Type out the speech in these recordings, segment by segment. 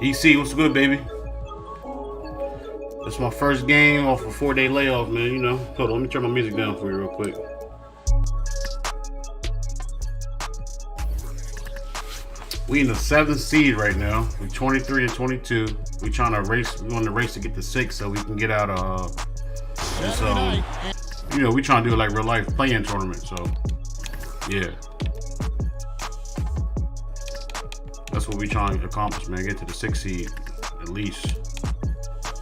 EC, what's good, baby? It's my first game off a 4-day layoff, man. You know, hold on, let me turn my music down for you real quick. We in the 7th seed right now. We're 23 and 22. We trying to race. We on the race to get to 6 so we can get out this you know, we trying to do it like real life playing tournament. So yeah, that's what we trying to accomplish, man. Get to the 6th seed at least.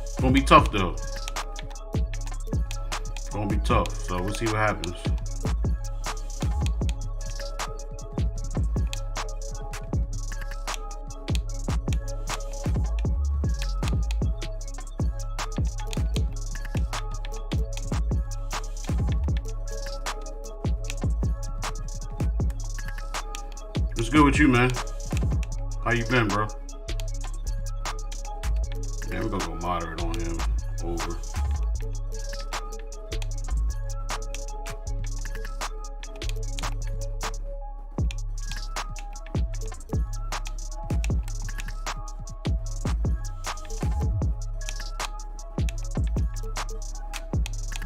It's gonna be tough though. It's gonna be tough. So we'll see what happens. What's good with you, man? How you been, bro? Yeah, we're gonna go moderate on him. Over.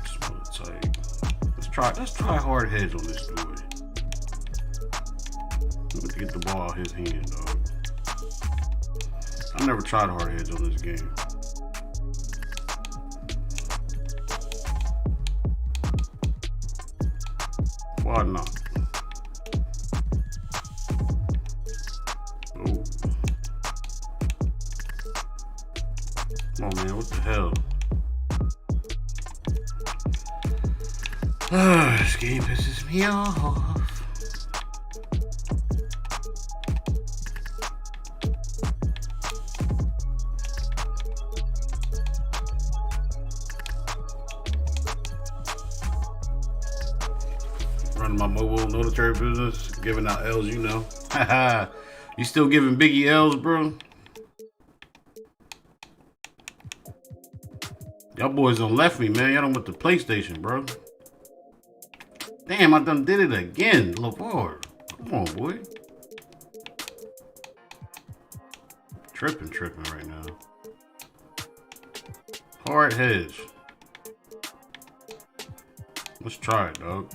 Small tight. Let's try hard heads on this dude. To get the ball out his hand, dog. I never tried hard heads on this game. Why not? Oh. Come on, man. What the hell? This game pisses me off. Running my mobile military business, giving out L's, you know. Haha. You still giving Biggie L's, bro? Y'all boys done left me, man. Y'all done with the PlayStation, bro. Damn, I done did it again, LeVar. Come on, boy. Tripping right now. Hard heads. Let's try it, dog.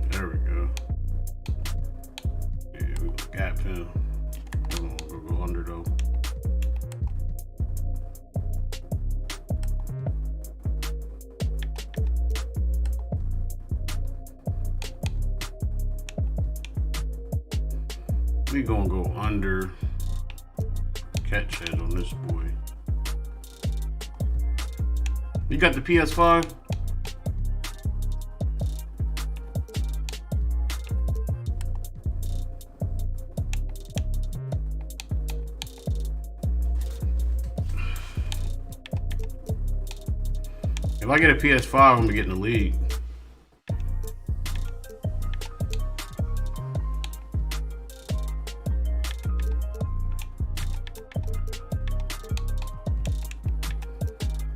There we go. Yeah, we gonna gap him. We're gonna go under though. We gonna go under. Catch head on this boy. You got the PS5? If I get a PS5, I'm gonna get in the league.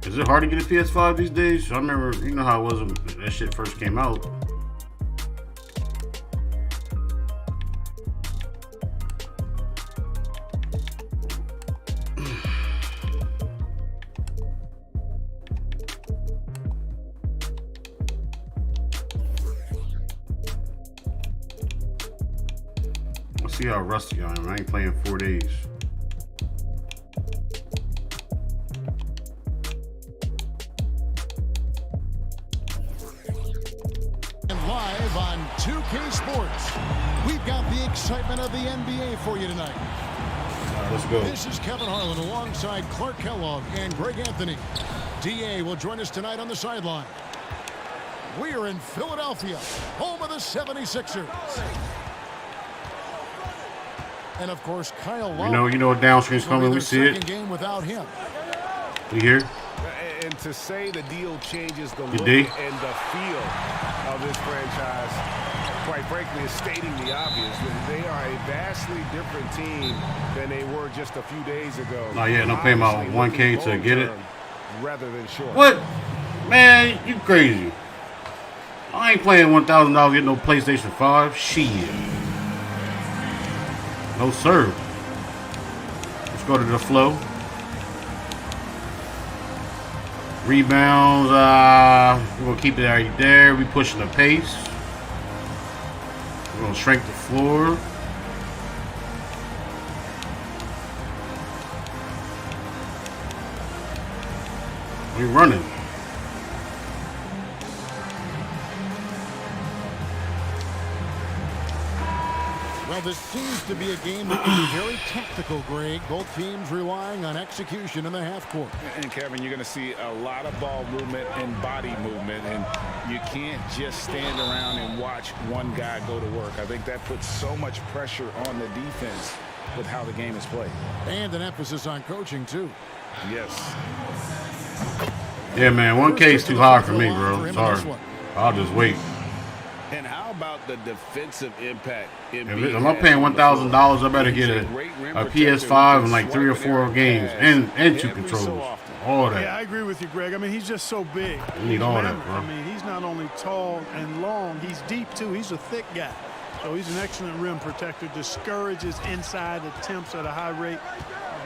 Is it hard to get a PS5 these days? I remember, you know how it was when that shit first came out. Let's see how rusty I am. I ain't playing 4 days. Live on 2K Sports, we've got the excitement of the NBA for you tonight. All right, let's go. This is Kevin Harlan alongside Clark Kellogg and Greg Anthony. DA will join us tonight on the sideline. We are in Philadelphia, home of the 76ers. And of course, Kyle Lowry. You know, downstream's coming. We see it. Game without him. We here. And to say the deal changes the look D. and the feel of this franchise, quite frankly, is stating the obvious. They are a vastly different team than they were just a few days ago. Not yet. I'm paying my 1K to get it. Rather than short. What? Man, you crazy. I ain't playing $1,000 get no PlayStation 5. Shit. No sir. Let's go to the flow. Rebounds. We're gonna keep it right there. We pushing the pace. We're gonna shrink the floor. We running. Well, this seems to be a game that can be very tactical, Greg. Both teams relying on execution in the half court. And Kevin, you're going to see a lot of ball movement and body movement, and you can't just stand around and watch one guy go to work. I think that puts so much pressure on the defense with how the game is played. And an emphasis on coaching, too. Yes. Yeah, man, 1K is too high for me, bro. Sorry. I'll just wait. And how about the defensive impact? If I'm paying $1,000, I better get a PS5 and like 3 or 4 games and 2 controllers. All that. Yeah, I agree with you, Greg. I mean, he's just so big. You need all that, bro. I mean, he's not only tall and long, he's deep, too. He's a thick guy. So he's an excellent rim protector. Discourages inside attempts at a high rate.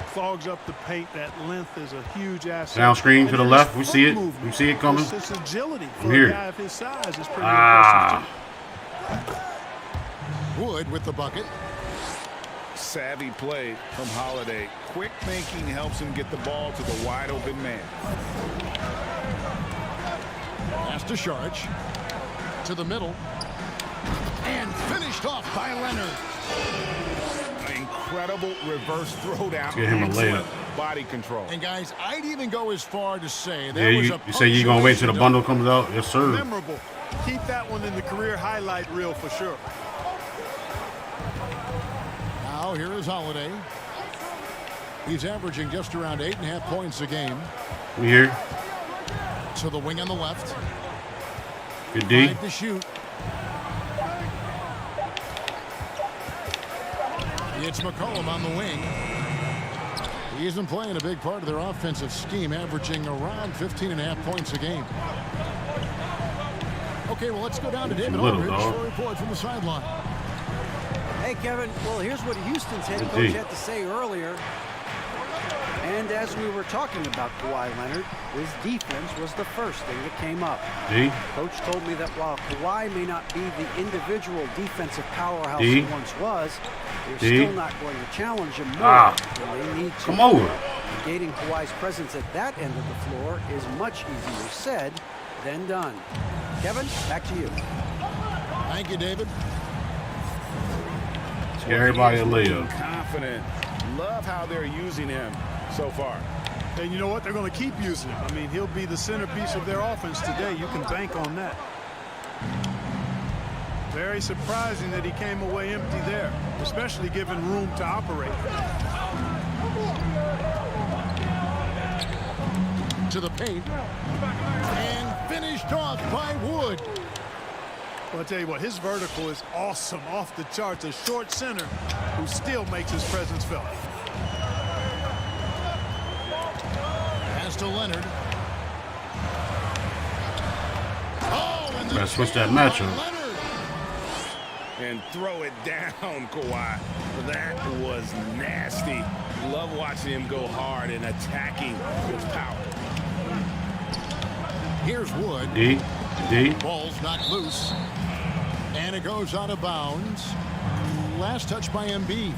Clogs up the paint. That length is a huge asset. Down screen to the left. We see it. We see it coming. His agility for here. a guy of his size is pretty impressive, too. Wood with the bucket. Savvy play from Holiday. Quick thinking helps him get the ball to the wide open man. Pass to Sharge. To the middle. And finished off by Leonard. Incredible reverse throwdown. Get him a layup. Body control. And guys, I'd even go as far to say that Yeah, was you say you're gonna wait till the bundle comes out? Yes, sir. Memorable. Keep that one in the career highlight reel for sure. Now here is Holiday. He's averaging just around 8.5 points a game. We here. To the wing on the left. Good D. 5 to shoot. It's McCollum on the wing. He isn't playing a big part of their offensive scheme, averaging around 15.5 points a game. Okay, well, let's go down to David Aldridge for a report from the sideline. Hey, Kevin. Well, here's what Houston's head coach had to say earlier. And as we were talking about Kawhi Leonard, his defense was the first thing that came up. Coach told me that while Kawhi may not be the individual defensive powerhouse he once was, they're still not going to challenge him more than they need to. Come over. Negating Kawhi's presence at that end of the floor is much easier said than done. Kevin, back to you. Thank you, David. Let's get everybody a layup. Confident. Love how they're using him so far. And you know what? They're going to keep using him. I mean, he'll be the centerpiece of their offense today. You can bank on that. Very surprising that he came away empty there, especially given room to operate. To the paint. And finished off by Wood. Well, I'll tell you what, his vertical is awesome, off the charts. A short center who still makes his presence felt. Pass to Leonard. Oh, and Gotta switch that matchup. And throw it down, Kawhi. That was nasty. Love watching him go hard and attacking with power. Here's Wood. D. Ball's knocked loose. And it goes out of bounds. Last touch by Embiid.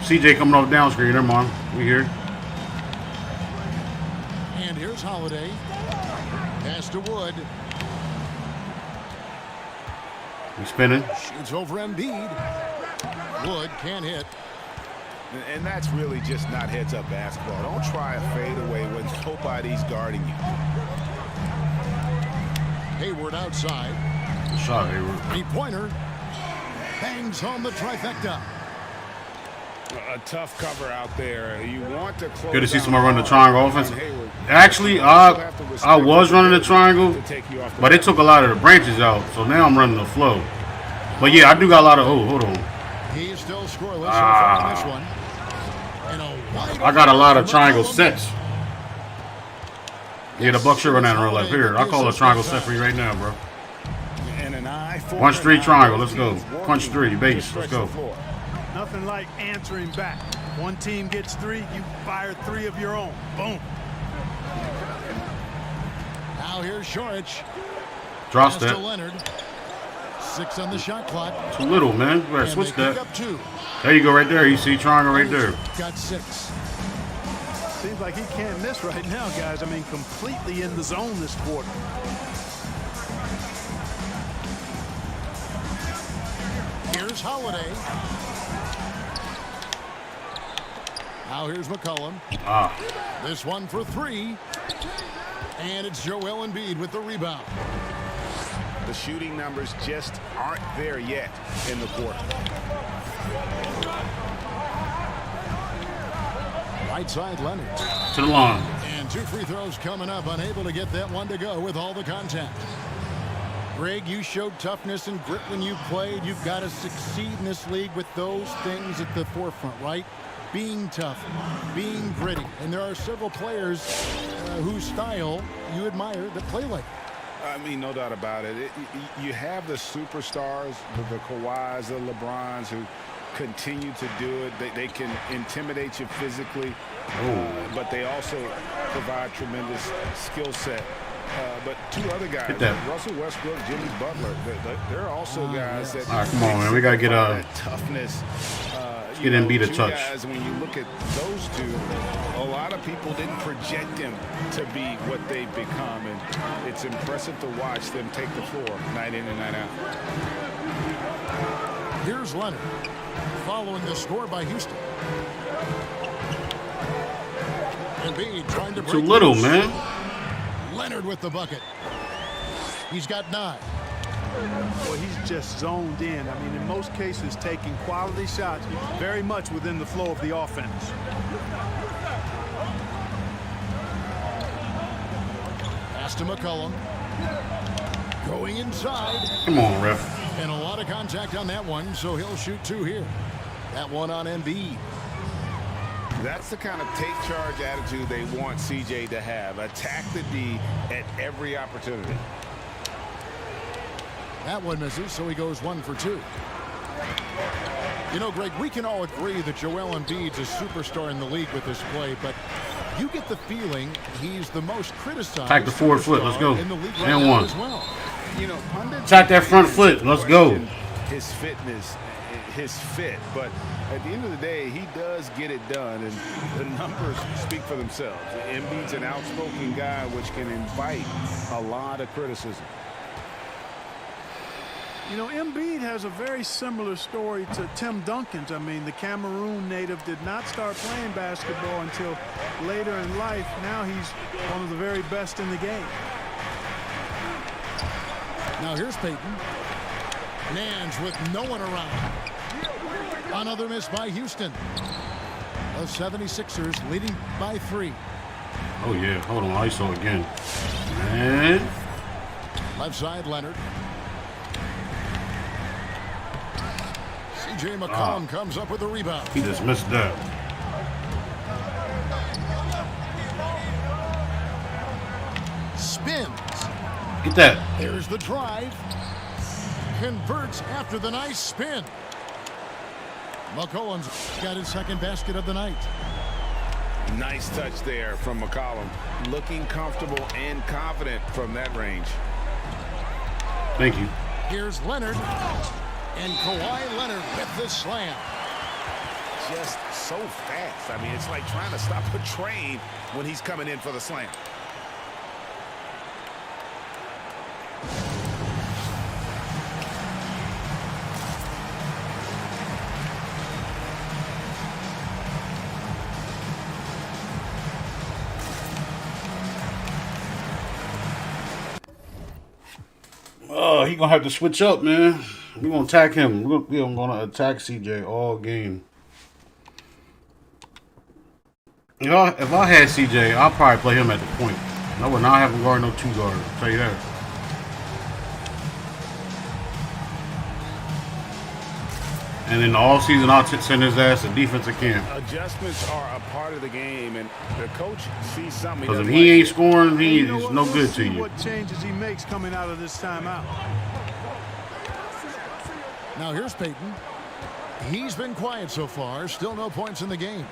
CJ coming off down screen. Never mind. We here. And here's Holiday. Pass to Wood. We spinning. Shoots over Embiid. Wood can't hit. And that's really just not heads-up basketball. Don't try a fadeaway when nobody's guarding you. Hayward outside. Good shot, Hayward. Three-pointer. Bangs home the trifecta. A tough cover out there. You want to close. Good to see somebody run the triangle offense. Actually, I was running the triangle, but it took a lot of the branches out, so now I'm running the flow. But yeah, I do got a lot of. Oh, hold on. He is still scoreless so far on this one. And I got a lot of triangle sets. Yeah, the Bucks should run out in real life. Here, I'll call a triangle set for you right now, bro. And an eye for Punch three, an eye. triangle. Let's go. Punch three, base. Let's go. Nothing like answering back. One team gets 3, you fire 3 of your own. Boom. Now here's Shorich. Draw Pass to step. Leonard. 6 on the shot clock. Too little, man. You better And switch they pick that. up 2. There you go, right there. You see triangle right there. Got 6. Seems like he can't miss right now, guys. I mean, completely in the zone this quarter. Here's Holiday. Now here's McCollum. Ah, This one for 3. And it's Joel Embiid with the rebound. The shooting numbers just aren't there yet in the quarter. Right side, Leonard. to the line. And 2 free throws coming up. Unable to get that one to go with all the contact. Greg, you showed toughness and grit when you played. You've got to succeed in this league with those things at the forefront, right? Being tough, being gritty. And there are several players whose style you admire that play like it. I mean, no doubt about it. You have the superstars, the Kawhis, the LeBrons, who continue to do it. They can intimidate you physically, but they also provide tremendous skill set. But 2 other guys, Russell Westbrook, Jimmy Butler, they're also guys that. All right, come on, man. We gotta get that toughness. Get Embiid a touch. Guys, when you look at those 2, a lot of people didn't project them to be what they've become, and it's impressive to watch them take the floor night in and night out. Here's Leonard, following the score by Houston. Embiid trying to break Too little, loose. man. Leonard with the bucket. He's got 9. Well, he's just zoned in. I mean, in most cases, taking quality shots very much within the flow of the offense. Pass to McCollum. Going inside. Come on, ref. And a lot of contact on that one, so he'll shoot 2 here. That one on Embiid. That's the kind of take charge attitude they want CJ to have. Attack the D at every opportunity. That one misses, so he goes 1 for 2. You know, Greg, we can all agree that Joel Embiid's a superstar in the league with this play, but you get the feeling he's the most criticized. Attack the forward foot. Let's go. In the league right And now 1. as well. You know, pundits Attack that front foot. Let's go. his fitness, his fit, but at the end of the day, he does get it done, and the numbers speak for themselves. Embiid's an outspoken guy, which can invite a lot of criticism. You know, Embiid has a very similar story to Tim Duncan's. I mean, the Cameroon native did not start playing basketball until later in life. Now he's one of the very best in the game. Now here's Payton. Nance with no one around. Another miss by Houston. The 76ers leading by 3. Oh, yeah. Hold on. ISO again. And Left side, Leonard. C.J. McCollum comes up with the rebound. he just missed that. Spins. Get that. Here's the drive. Converts after the nice spin. McCollum's got his 2nd basket of the night. Nice touch there from McCollum. Looking comfortable and confident from that range. Thank you. Here's Leonard. And Kawhi Leonard with the slam. Just so fast. I mean, it's like trying to stop a train when he's coming in for the slam. Oh, he gonna have to switch up, man. We're gonna attack him. We're gonna attack CJ all game. You know, if I had CJ, I'll probably play him at the point. I would not have him guard no 2 guard. I'll tell you that. And then all season, I'll send his ass a defensive camp. Adjustments are a part of the game, and the coach sees something. Because if he ain't scoring, he's no We'll good see to you. what changes he makes coming out of this timeout. Now here's Peyton. He's been quiet so far. Still no points in the game.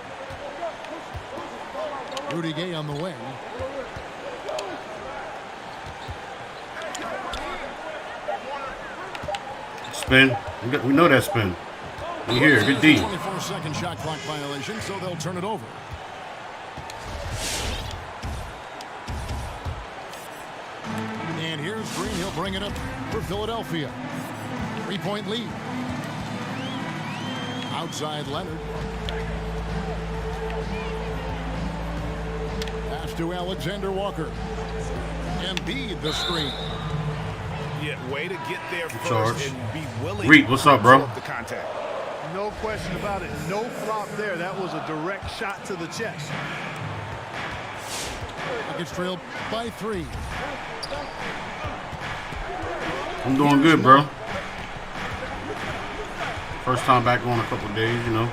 Rudy Gay on the wing. Spin. We know that spin. We here. Good D. 24-second shot clock violation, so they'll turn it over. And here's Green. He'll bring it up for Philadelphia. 3-point lead. Outside Leonard. Pass to Alexander Walker. Embiid the screen. Yeah, way to get there Charge. first and be willing. Reed, what's up, bro? The contact. No question about it. No flop there. That was a direct shot to the chest. Nuggets trailed by 3. I'm doing good, bro. First time back on a couple of days, you know.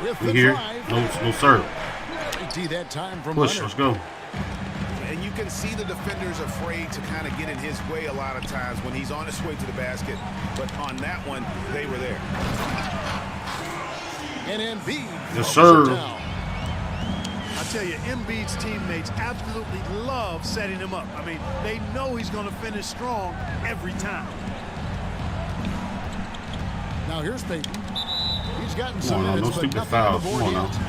With We the here. drive. No serve. AT that time from Push. Leonard. Let's go. And you can see the defenders afraid to kind of get in his way a lot of times when he's on his way to the basket. But on that one, they were there. And Embiid. Yes, sir. Down. I tell you, Embiid's teammates absolutely love setting him up. I mean, they know he's going to finish strong every time. Now here's Peyton. He's gotten Come some on now, minutes, no but stupid nothing on the fouls. board Come on yet.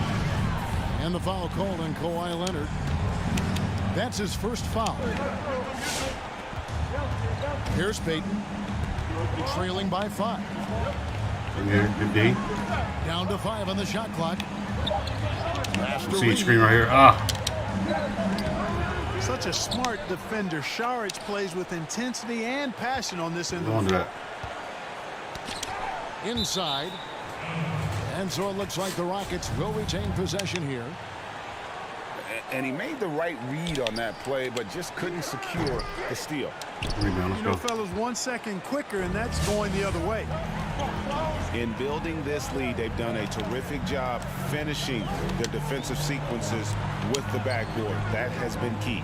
And the foul called on Kawhi Leonard. That's his first foul. Here's Peyton. Trailing by 5. Here. Good D. Down to 5 on the shot clock. Pass to See Reed. the screen right here. Ah. Such a smart defender. Saric plays with intensity and passion on this end Go of on the to floor. that. Inside. And so it looks like the Rockets will retain possession here. And he made the right read on that play, but just couldn't secure the steal. Rebound. You know, Let's go. fellas, 1 second quicker, and that's going the other way. In building this lead, they've done a terrific job finishing their defensive sequences with the backboard. That has been key.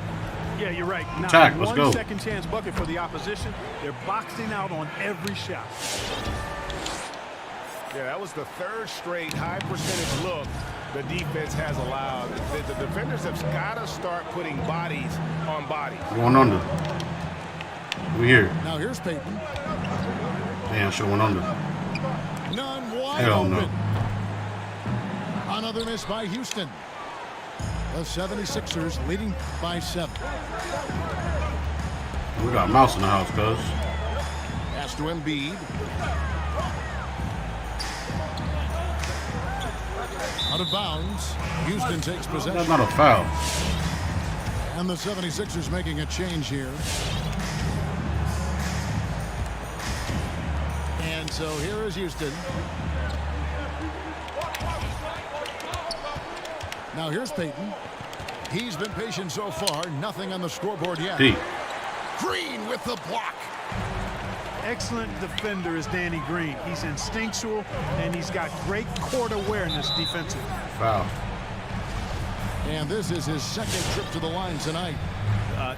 Yeah, you're right. Now, Attack, let's go. 1 second chance bucket for the opposition. They're boxing out on every shot. Yeah, that was the 3rd straight high percentage look the defense has allowed. The defenders have got to start putting bodies on bodies. Going under. We here. Now here's Peyton. Damn, should went under. None wide Hell open. no. Another miss by Houston. The 76ers leading by 7. We got a mouse in the house, cuz. Pass to Embiid. Out of bounds. Houston takes That's possession. not a foul. And the 76ers making a change here. And so here is Houston. Now here's Peyton. He's been patient so far. Nothing on the scoreboard yet. D. Green with the block. Excellent defender is Danny Green. He's instinctual, and he's got great court awareness defensively. Foul. And this is his 2nd trip to the line tonight.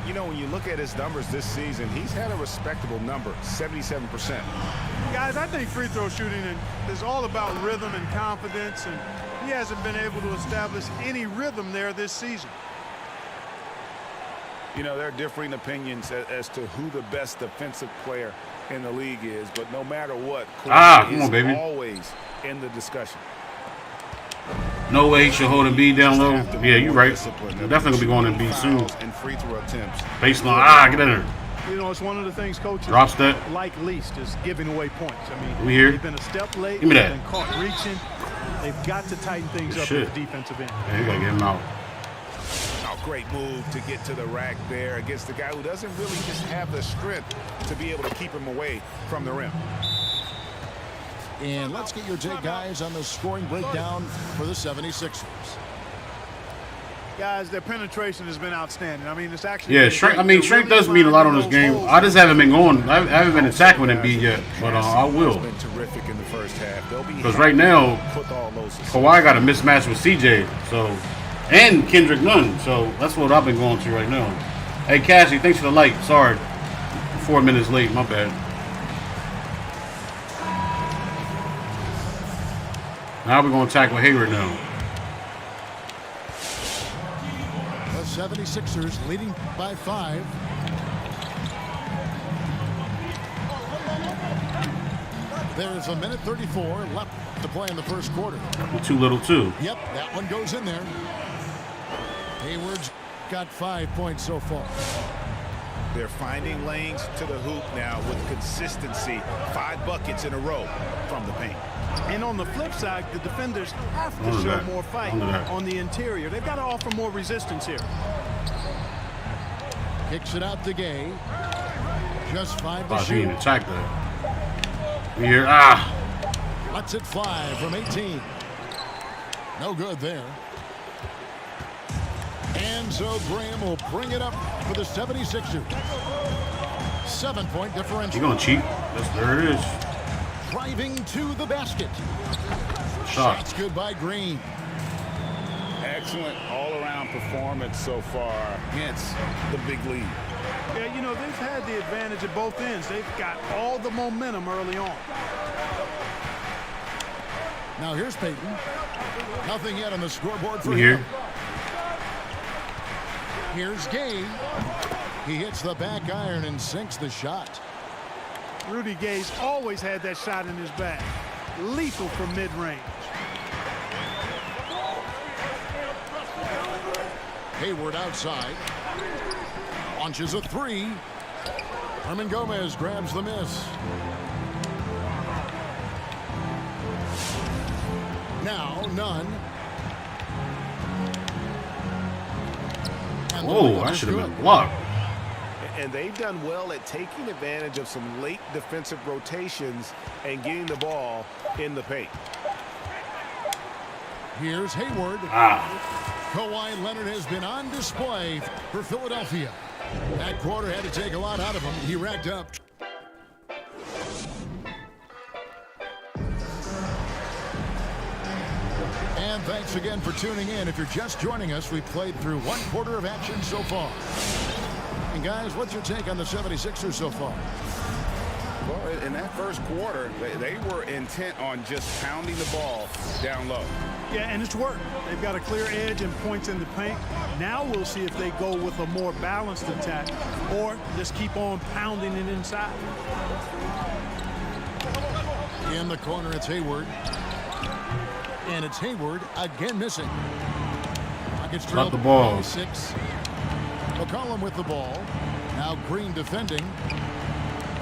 You know, when you look at his numbers this season, he's had a respectable number, 77%. Guys, I think free throw shooting is all about rhythm and confidence, and he hasn't been able to establish any rhythm there this season. You know, there are differing opinions as to who the best defensive player in the league is, but no matter what, come on, is baby. always in the discussion. No way he should hold Embiid down low. Yeah, you're right. Discipline. They're definitely gonna be going Embiid soon. And free throw attempts. Baseline. Get in there. You know, it's one of the things coaches Drop step. like least is giving away points. I mean, We here. they've been a step late. Give me they've that. been caught reaching. They've got to tighten things up Shit. at the defensive end. Yeah, you gotta get him out. Oh, great move to get to the rack there against the guy who doesn't really just have the strength to be able to keep him away from the rim. And let's get your take, guys, on the scoring breakdown for the 76ers. guys, their penetration has been outstanding. I mean, it's actually strength does mean a lot on this game. I just haven't been going. I haven't been attacking with Embiid yet, but I will. Been terrific in the first half. Because right now, Kawhi got a mismatch with CJ, and Kendrick Nunn, so that's what I've been going to right now. Hey, Cassie, thanks for the like. Sorry, 4 minutes late. My bad. Now we're going to tackle Hayward now. The 76ers leading by 5. There's a minute 34 left to play in the first quarter. Too little, too. Yep, that one goes in there. Hayward's got 5 points so far. They're finding lanes to the hoop now with consistency. 5 buckets in a row from the paint. And on the flip side, the defenders have to show more fight on the interior. They've got to offer more resistance here. Kicks it out to Gay. Just 5 to He shoot. didn't attack that. Here, Lets it fly from 18. No good there. And so Graham will bring it up for the 76ers. 7-point differential. You gonna cheat? There it is. Driving to the basket. Shot. Shots good by Green. Excellent all-around performance so far, hence the big lead. Yeah, you know, they've had the advantage at both ends. They've got all the momentum early on. Now here's Peyton. Nothing yet on the scoreboard for Here. him. Here's Gay. He hits the back iron and sinks the shot. Rudy Gay's always had that shot in his bag. Lethal from mid-range. Hayward outside. Launches a 3. Herman Gomez grabs the miss. Now Nunn. Oh, I should have been blocked. And they've done well at taking advantage of some late defensive rotations and getting the ball in the paint. Here's Hayward. Kawhi Leonard has been on display for Philadelphia. That quarter had to take a lot out of him. He racked up. And thanks again for tuning in. If you're just joining us, we've played through 1 quarter of action so far. And guys, what's your take on the 76ers so far? Well, in that first quarter, they were intent on just pounding the ball down low. Yeah, and it's worked. They've got a clear edge and points in the paint. Now we'll see if they go with a more balanced attack or just keep on pounding it inside. In the corner, it's Hayward. And it's Hayward again missing. Rockets trail the ball. by 6. McCollum with the ball. Now Green defending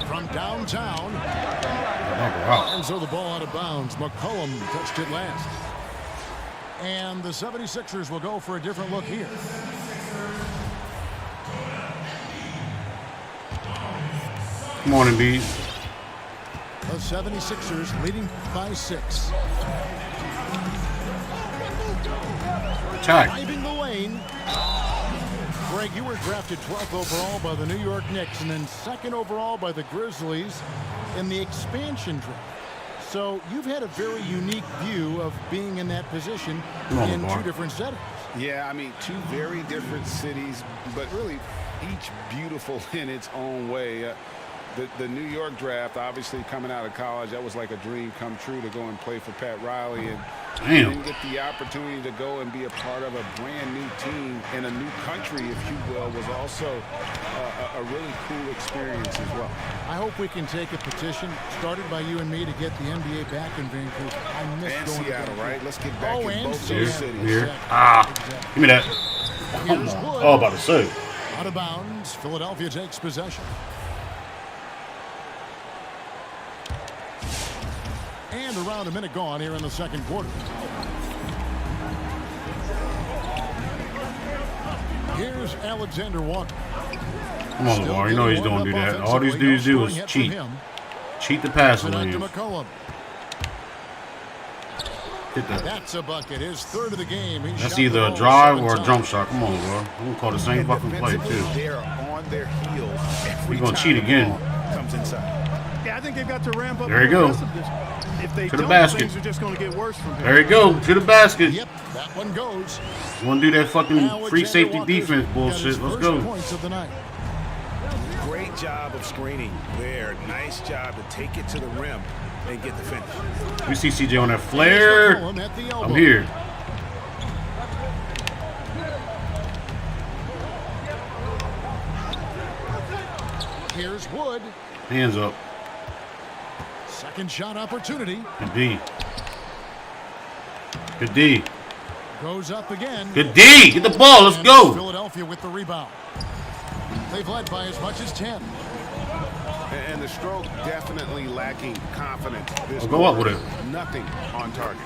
from downtown. And so the ball out of bounds. McCollum touched it last. And the 76ers will go for a different look here. Come on, Embiid. The 76ers leading by 6. Attack. Driving the lane. Greg, you were drafted 12th overall by the New York Knicks and then 2nd overall by the Grizzlies in the expansion draft. So you've had a very unique view of being in that position in 2 different settings. Yeah, I mean, 2 very different cities, but really each beautiful in its own way. The New York draft, obviously coming out of college, that was like a dream come true to go and play for Pat Riley. And then get the opportunity to go and be a part of a brand new team in a new country, if you will, was also a really cool experience as well. I hope we can take a petition started by you and me to get the NBA back in Vancouver. I miss and going Seattle, to right? Let's get back in both Here, those cities. here. Exactly. Give me that. Here's Wood. Oh, about to say. Out of bounds. Philadelphia takes possession. And around a minute gone here in the second quarter. Here's Alexander Walker. Come on, Lamar. You know he's going to do that. All these dudes do is cheat. Cheat the passing lanes. Hit that. That's a bucket. His third of the game. That's either a drive or a jump shot. Come on, bro. We're gonna call the same fucking play too. They're on their heels. We're gonna cheat again. Comes inside. Yeah, I think they've got to ramp up. There you go. If they To the don't, basket. things are just going to get worse from here. There you go. To the basket. Yep, that one goes. You wanna do that fucking free Alexander safety Walker's defense got bullshit? his Let's first go. Points of the night. Great job of screening there. Nice job to take it to the rim and get the finish. We see CJ on that flare. McCollum at the elbow. I'm here. Here's Wood. Hands up. Second shot opportunity. Good D. Good D. Goes up again. Good D. Get the ball. Let's And go. Philadelphia with the rebound. They've led by as much as 10. And the stroke definitely lacking confidence. This I'll go up with quarter. it. Nothing on target.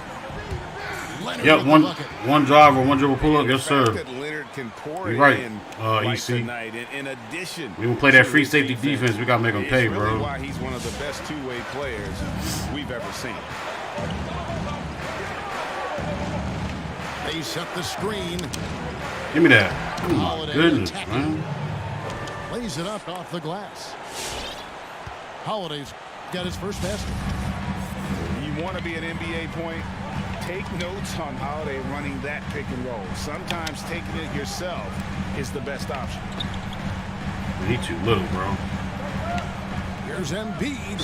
Leonard Yep, with the one bucket. drive or one dribble pull up. The Yes, fact sir. that Leonard can pour You're it right, in EC. like tonight. In addition, We gonna play that to free his safety defense. We gotta make him it's pay, really bro. why he's one of the best two-way players we've ever seen. They set the screen. Give me that. Oh my Holiday goodness, attacking. man. Lays it up off the glass. Holiday's got his first basket. You want to be an NBA point? Take notes on Holiday running that pick and roll. Sometimes taking it yourself is the best option. He too little, bro. Here's Embiid.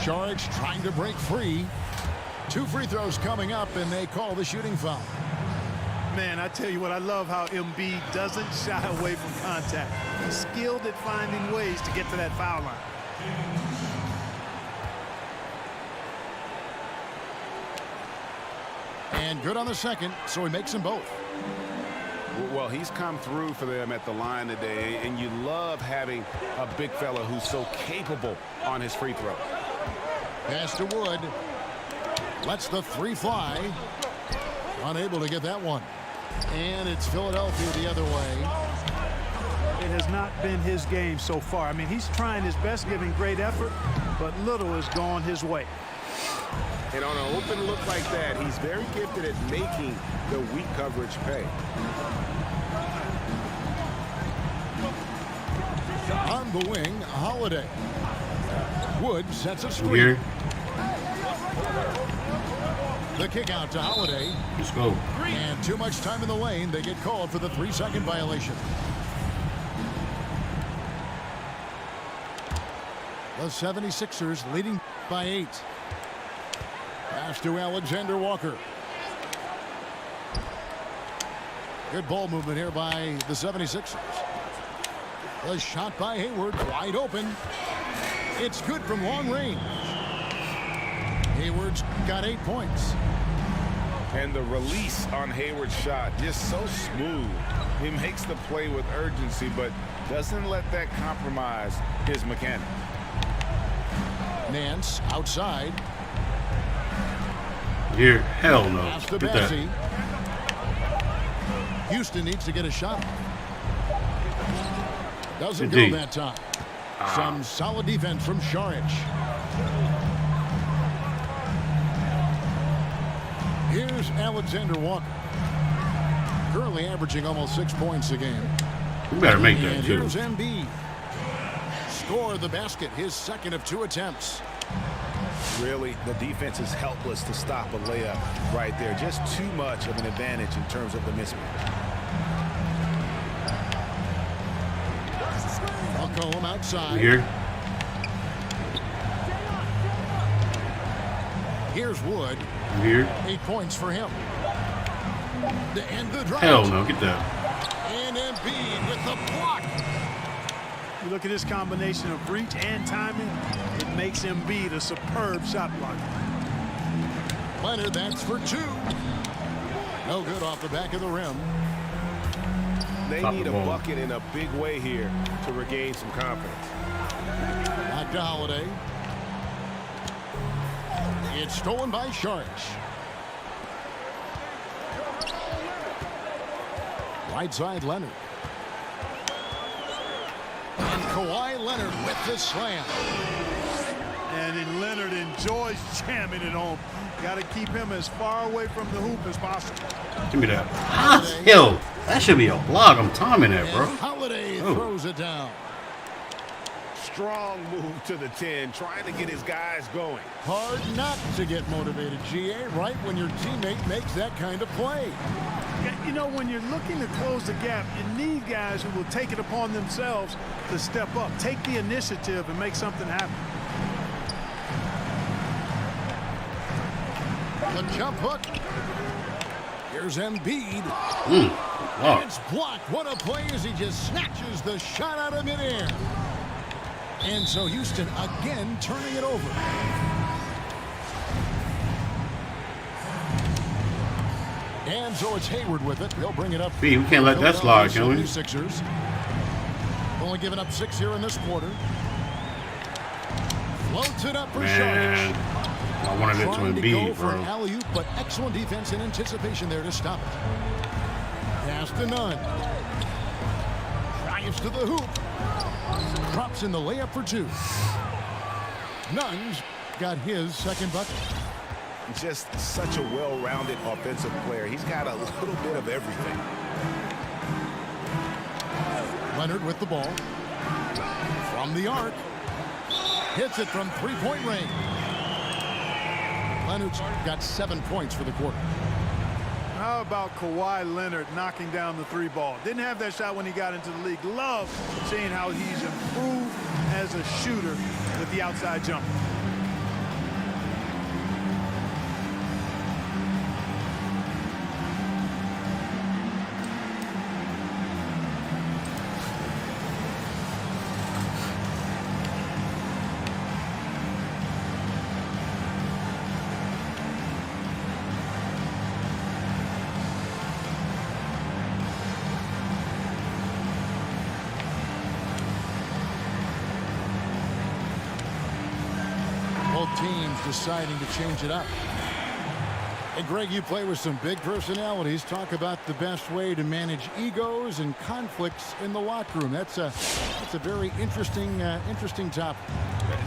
SCH trying to break free. 2 free throws coming up, and they call the shooting foul. Man, I tell you what, I love how Embiid doesn't shy away from contact. He's skilled at finding ways to get to that foul line. And good on the second, so he makes them both. Well, he's come through for them at the line today, and you love having a big fella who's so capable on his free throw. Pass to Wood. Lets the three fly. Unable to get that one. And it's Philadelphia the other way. It has not been his game so far. I mean, he's trying his best, giving great effort, but little has gone his way. And on an open look like that, he's very gifted at making the weak coverage pay. On the wing, Holiday. Wood sets a screen. Here. The kick out to Holiday. Let's go. And too much time in the lane. They get called for the 3-second violation. The 76ers leading by 8. Pass to Alexander Walker. Good ball movement here by the 76ers. The shot by Hayward, wide open. It's good from long range. Hayward's got 8 points. And the release on Hayward's shot, just so smooth. He makes the play with urgency, but doesn't let that compromise his mechanics. Nance outside. Here. Hell no. Pass to Get that. Bessie. Houston needs to get a shot. Doesn't go Indeed. that time. Some solid defense from SCH. Here's Alexander Walker. Currently averaging almost 6 points a game. We better make that And too. here's Embiid. Score the basket, his second of 2 attempts. Really, the defense is helpless to stop a layup right there. Just too much of an advantage in terms of the mismatch. McCollum outside. Here. Here's Wood. Here. 8 points for him. To end the drive. Hell no. Get that. And Embiid with the block. You look at this combination of reach and timing, it makes Embiid a superb shot blocker. Leonard, that's for 2. No good off the back of the rim. They Top need the a ball. bucket in a big way here to regain some confidence. Back to Holiday. It's stolen by SCH. Right side, Leonard. And Kawhi Leonard with the slam. And then Leonard enjoys jamming it home. Got to keep him as far away from the hoop as possible. Give me that. Yo, that should be a block. I'm timing that, bro. Holiday throws it down. Strong move to the 10, trying to get his guys going. Hard not to get motivated, GA, right when your teammate makes that kind of play. You know, when you're looking to close the gap, you need guys who will take it upon themselves to step up, take the initiative, and make something happen. The jump hook. Here's Embiid. Wow. It's blocked. What a play as he just snatches the shot out of midair. And so Houston again turning it over. And so it's Hayward with it. They'll bring it up. B, we can't let that slide, can we? Sixers. Only giving up 6 here in this quarter. Floats it up for Man, Sharks. I wanted it to Trying to go Embiid, for an bro. alley-oop, but excellent defense and anticipation there to stop it. Pass to Nunn. Drives to the hoop. Drops in the layup for 2. Nunn's got his second bucket. Just such a well-rounded offensive player. He's got a little bit of everything. Leonard with the ball. From the arc. Hits it from three-point range. Leonard's got 7 points for the quarter. How about Kawhi Leonard knocking down the 3 ball? Didn't have that shot when he got into the league. Love seeing how he's improved as a shooter with the outside jump. Teams deciding to change it up. Hey, Greg, you play with some big personalities. Talk about the best way to manage egos and conflicts in the locker room. That's a very interesting topic.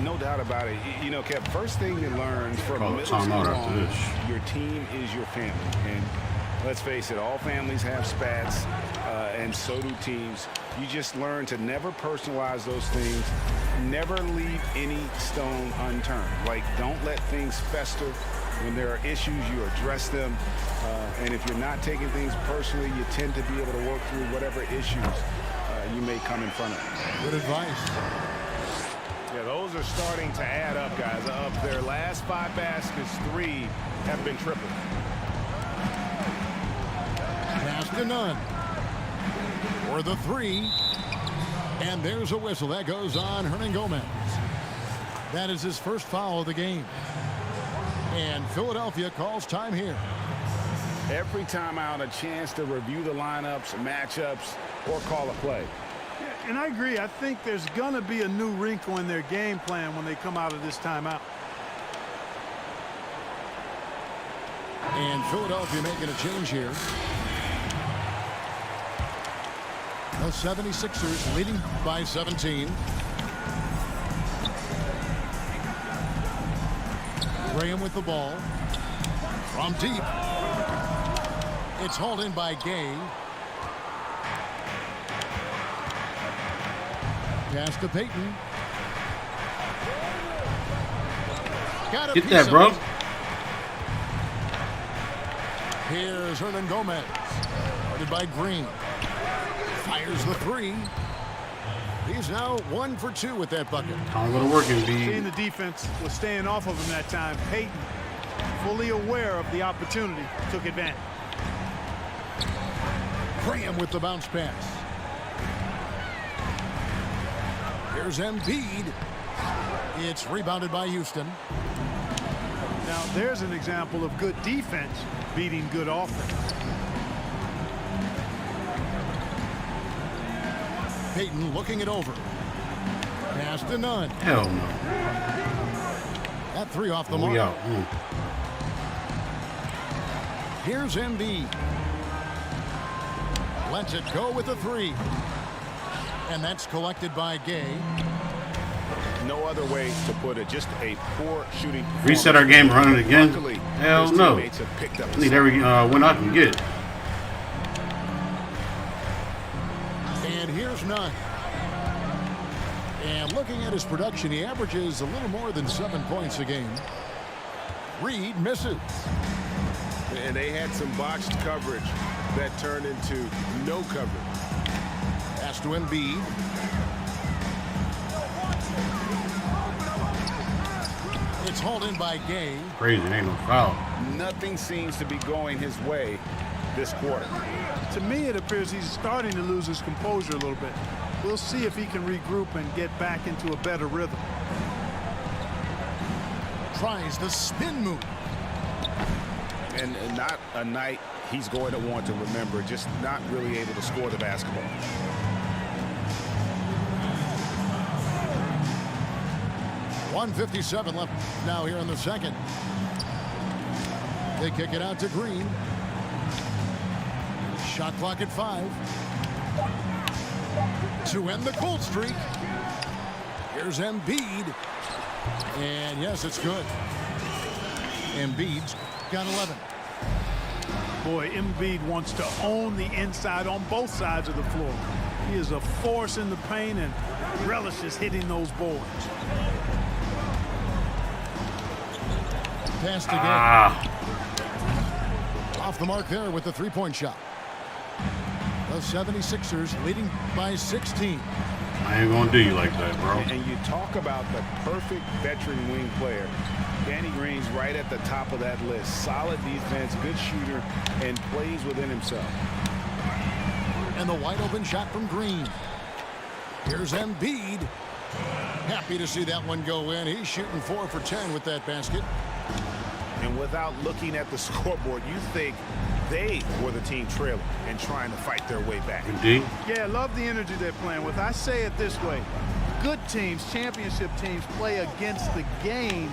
No doubt about it. You know, Kev, first thing you learn from middle school on, your team is your family. And let's face it, all families have spats, and so do teams. You just learn to never personalize those things. Never leave any stone unturned. Like, don't let things fester. When there are issues, you address them. And if you're not taking things personally, you tend to be able to work through whatever issues you may come in front of. Good advice. Yeah, those are starting to add up, guys. Of their last 5 baskets, 3 have been triple. Pass to Nunn. For the 3. And there's a whistle. That goes on Hernangomez. That is his first foul of the game. And Philadelphia calls time here. Every time out, a chance to review the lineups, matchups, or call a play. Yeah, and I agree. I think there's going to be a new wrinkle in their game plan when they come out of this timeout. And Philadelphia making a change here. The 76ers leading by 17. Graham with the ball. From deep. It's hauled in by Gay. Pass to Payton. Got a Get that, bro. Here's Hernangomez. Guarded by Green. Fires the 3. He's now 1 for 2 with that bucket. Time to go to work, Embiid. Seeing the defense was staying off of him that time. Payton, fully aware of the opportunity, took advantage. Graham with the bounce pass. Here's Embiid. It's rebounded by Houston. Now, there's an example of good defense beating good offense. Payton looking it over. Pass to Nunn. Hell no. That 3 off the Oh, mark. yeah. Here's Embiid. Lets it go with a 3. And that's collected by Gay. No other way to put it. Just a poor shooting. Reset our game, run it again. Luckily, Hell his no. teammates have picked up I need every win I can get. And here's none. And looking at his production, he averages a little more than 7 points a game. Reed misses. And they had some botched coverage that turned into no coverage. Pass to Embiid. It's hauled in by Gay. Crazy, ain't no foul. Nothing seems to be going his way this quarter. To me, it appears he's starting to lose his composure a little bit. We'll see if he can regroup and get back into a better rhythm. Tries the spin move. And not a night he's going to want to remember, just not really able to score the basketball. .157 left now here in the second. They kick it out to Green. Shot clock at 5. To end the cold streak. Here's Embiid. And yes, it's good. Embiid's got 11. Boy, Embiid wants to own the inside on both sides of the floor. He is a force in the paint and relishes hitting those boards. Pass to Gay. Off the mark there with the three-point shot. The 76ers leading by 16. I ain't gonna do you like that, bro. And you talk about the perfect veteran wing player. Danny Green's right at the top of that list. Solid defense, good shooter, and plays within himself. And the wide open shot from Green. Here's Embiid. Happy to see that one go in. He's shooting 4 for 10 with that basket. And without looking at the scoreboard, you think they were the team trailing and trying to fight their way back. Indeed. Yeah, I love the energy they're playing with. I say it this way. Good teams, championship teams, play against the game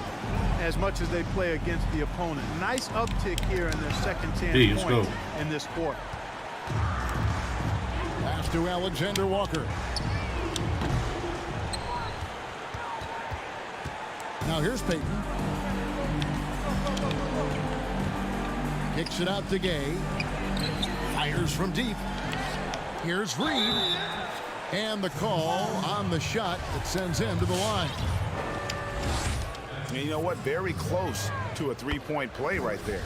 as much as they play against the opponent. Nice uptick here in their second chance points in this quarter. Pass to Alexander Walker. Now here's Payton. Kicks it out to Gay. Fires from deep. Here's Reed. And the call on the shot that sends him to the line. And you know what? Very close to a three-point play right there.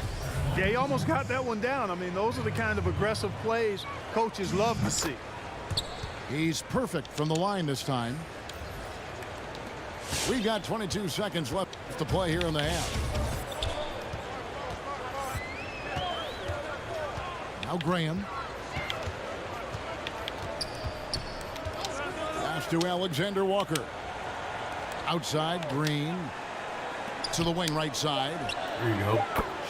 Yeah, he almost got that one down. I mean, those are the kind of aggressive plays coaches love to see. He's perfect from the line this time. We've got 22 seconds left to play here in the half. Now Graham. Pass to Alexander Walker. Outside, Green. To the wing right side. There you go.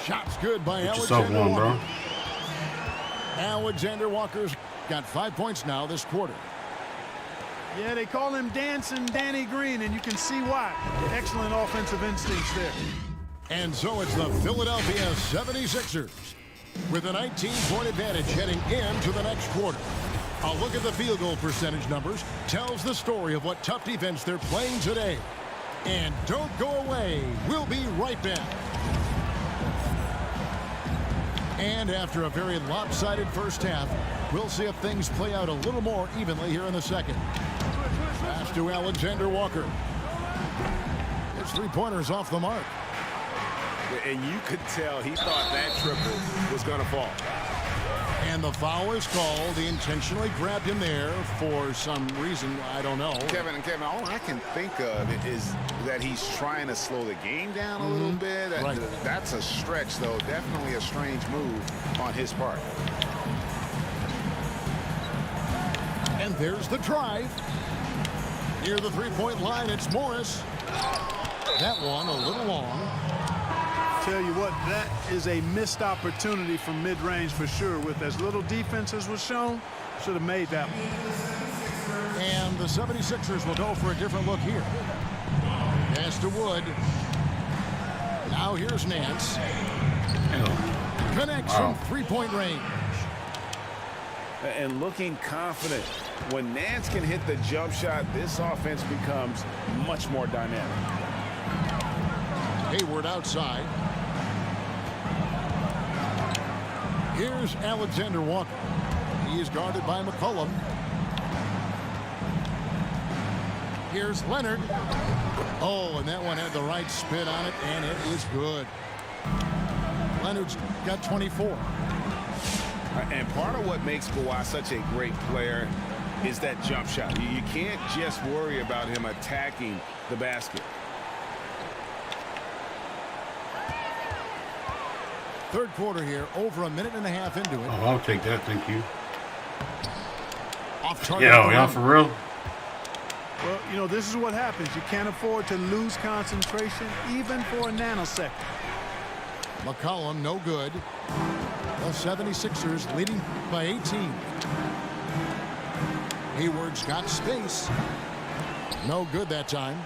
Shots good by Get yourself Alexander one, Walker. bro. Alexander Walker's got 5 points now this quarter. Yeah, they call him Dancing Danny Green, and you can see why. Excellent offensive instincts there. And so it's the Philadelphia 76ers with a 19-point advantage heading into the next quarter. A look at the field goal percentage numbers tells the story of what tough defense they're playing today. And don't go away. We'll be right back. And after a very lopsided first half, we'll see if things play out a little more evenly here in the second. Pass to Alexander Walker. His three-pointer's off the mark. And you could tell he thought that triple was going to fall. And the foul is called. He intentionally grabbed him there for some reason. I don't know. Kevin, all I can think of is that he's trying to slow the game down a little bit. Right. That's a stretch, though. Definitely a strange move on his part. And there's the drive. Near the three-point line, it's Morris. That one a little long. Tell you what, that is a missed opportunity from mid-range for sure. With as little defense as was shown, should have made that one. And the 76ers will go for a different look here. Pass to Wood. Now here's Nance. Connects from three-point range. And looking confident When Nance can hit the jump shot, this offense becomes much more dynamic. Hayward outside. Here's Alexander Walker. He is guarded by McCollum. Here's Leonard. Oh, and that one had the right spin on it, and it is good. Leonard's got 24. And part of what makes Kawhi such a great player is that jump shot. You can't just worry about him attacking the basket. Third quarter here, over a minute and a half into it. Oh, I'll take that, thank you. Off target. Yo, y'all for real? Well, you know, this is what happens. You can't afford to lose concentration even for a nanosecond. McCollum, no good. The 76ers leading by 18. Hayward's got space. No good that time.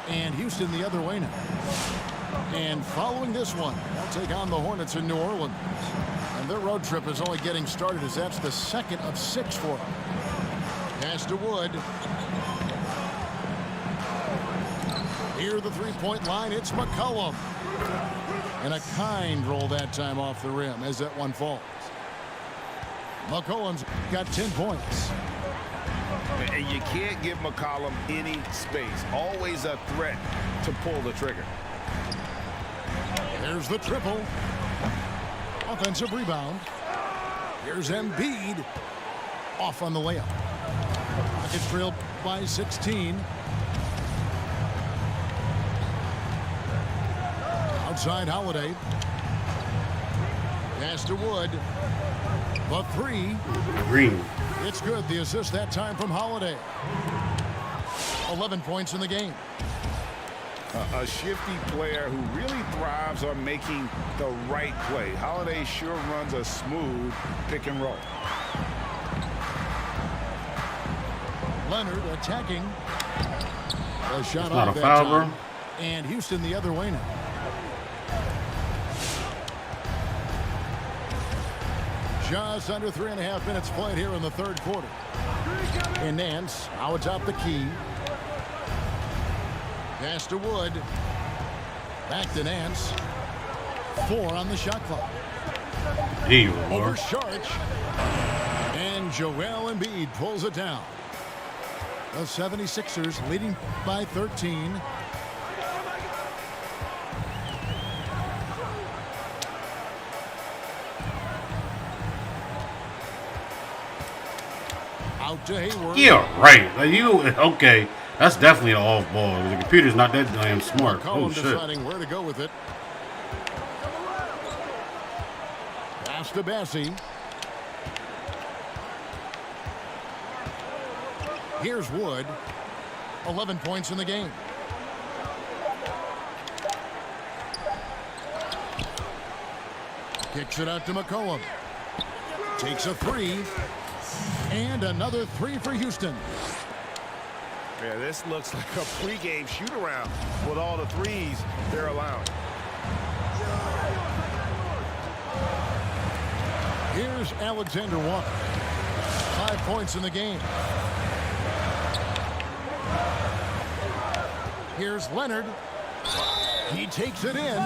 And Houston the other way now. And following this one, they'll take on the Hornets in New Orleans. And their road trip is only getting started as that's the second of 6 for them. Pass to Wood. Near the three-point line, it's McCollum. And a kind roll that time off the rim as that one falls. McCollum's got 10 points. And you can't give McCollum any space. Always a threat to pull the trigger. There's the triple. Offensive rebound. Here's Embiid. Off on the layup. Rockets trailed by 16. Outside Holiday. Pass to Wood. The three. Green. It's good. The assist that time from Holiday. 11 points in the game. A shifty player who really thrives on making the right play. Holiday sure runs a smooth pick and roll. Leonard attacking. A shot Not off a that foul, time. bro. And Houston the other way now. Just under 3.5 minutes played here in the third quarter. And Nance, now atop the key. Pass to Wood. Back to Nance. 4 on the shot clock. There you Over are. Saric. And Joel Embiid pulls it down. The 76ers leading by 13. Out to Hayward. Yeah, right. Like you okay? That's definitely an off ball. The computer's not that damn smart. Oh McCollum shit. deciding where to go with it. Pass to Bassie. Here's Wood. 11 points in the game. Kicks it out to McCollum. Takes a three. And another three for Houston. Yeah, this looks like a pregame shoot-around with all the threes they're allowing. Here's Alexander Walker. 5 points in the game. Here's Leonard. He takes it in.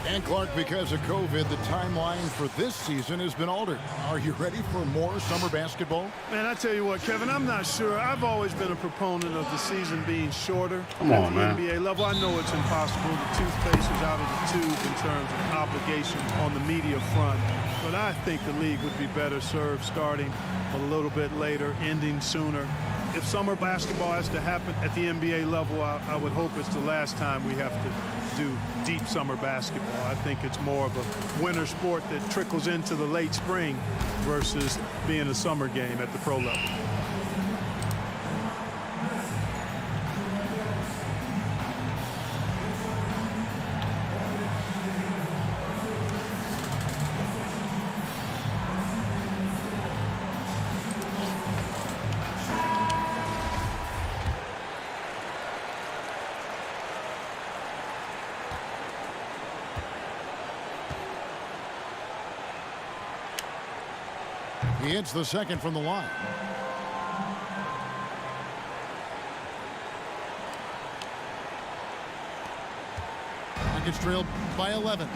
And Clark, because of COVID, the timeline for this season has been altered. Are you ready for more summer basketball? Man, I tell you what, Kevin, I'm not sure. I've always been a proponent of the season being shorter. Come on, at the man. NBA level. I know it's impossible. The toothpaste is out of the tube in terms of obligation on the media front. But I think the league would be better served starting a little bit later, ending sooner. If summer basketball has to happen at the NBA level, I would hope it's the last time we have to do deep summer basketball. I think it's more of a winter sport that trickles into the late spring versus being a summer game at the pro level. He hits the second from the line. Rockets trail by 11.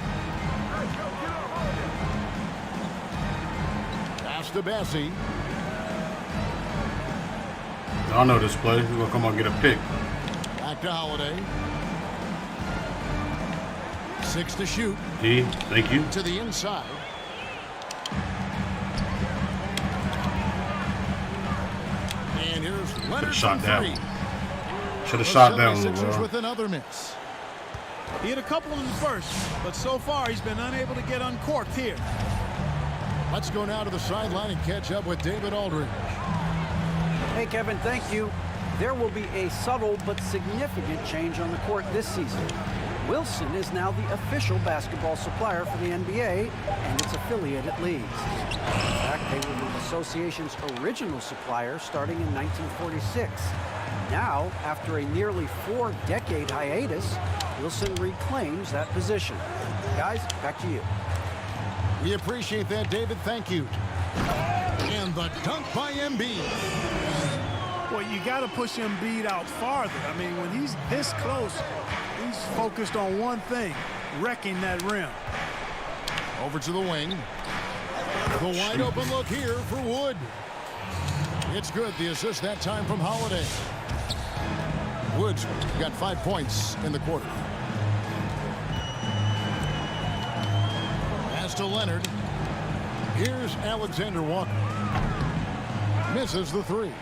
Pass to Bessie. I know this play. He's going to come on and get a pick. Back to Holiday. 6 to shoot. D, thank you. To the inside. And here's Leonard Shot that three. one. Should have shot that one, bro. With another miss. He had a couple in the first, but so far he's been unable to get uncorked here. Let's go now to the sideline and catch up with David Aldridge. Hey, Kevin, thank you. There will be a subtle but significant change on the court this season. Wilson is now the official basketball supplier for the NBA and its affiliated leagues. In fact, they were the association's original supplier starting in 1946. Now, after a nearly 4-decade hiatus, Wilson reclaims that position. Guys, back to you. We appreciate that, David. Thank you. And the dunk by Embiid. Well, you got to push Embiid out farther. I mean, when he's this close, he's focused on one thing, wrecking that rim. Over to the wing. The wide open look here for Wood. It's good. The assist that time from Holiday. Woods got 5 points in the quarter. Pass to Leonard. Here's Alexander Walker. Misses the three.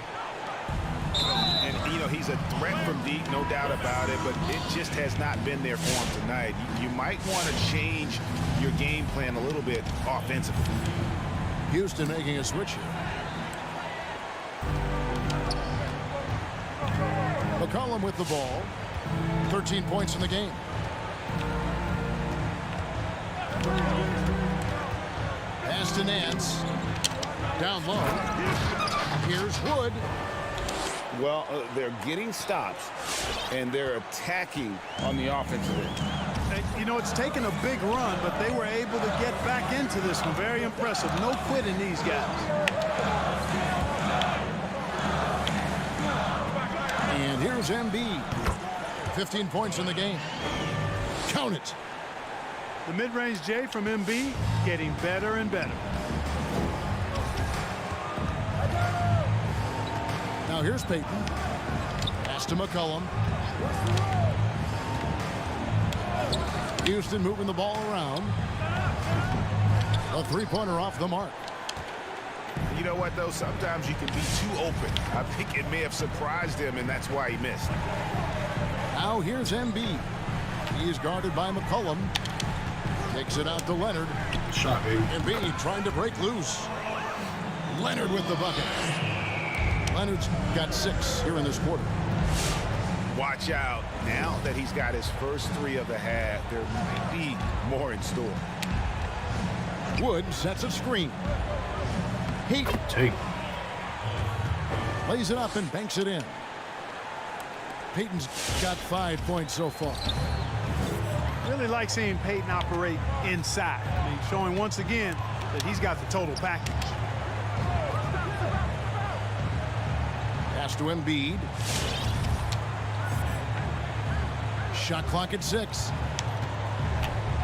And, you know, he's a threat from deep, no doubt about it, but it just has not been there for him tonight. You might want to change your game plan a little bit offensively. Houston making a switch here. McCollum with the ball. 13 points in the game. Pass to Nance. Down low. Here's Wood. Well, they're getting stops, and they're attacking on the offensive end. You know, it's taken a big run, but they were able to get back into this one. Very impressive. No quitting these guys. And here's Embiid. 15 points in the game. Count it. The mid-range J from Embiid getting better and better. Now here's Payton. Pass to McCollum. Houston moving the ball around. A three-pointer off the mark. You know what, though? Sometimes you can be too open. I think it may have surprised him, and that's why he missed. Now here's Embiid. He is guarded by McCollum. Takes it out to Leonard. Shot, baby. Embiid trying to break loose. Leonard with the bucket. Leonard's got 6 here in this quarter. Watch out. Now that he's got his first 3 of the half, there might be more in store. Wood sets a screen. Heat Take. lays it up and banks it in. Payton's got 5 points so far. Really like seeing Payton operate inside. I mean, showing once again that he's got the total package. Pass to Embiid. Shot clock at 6.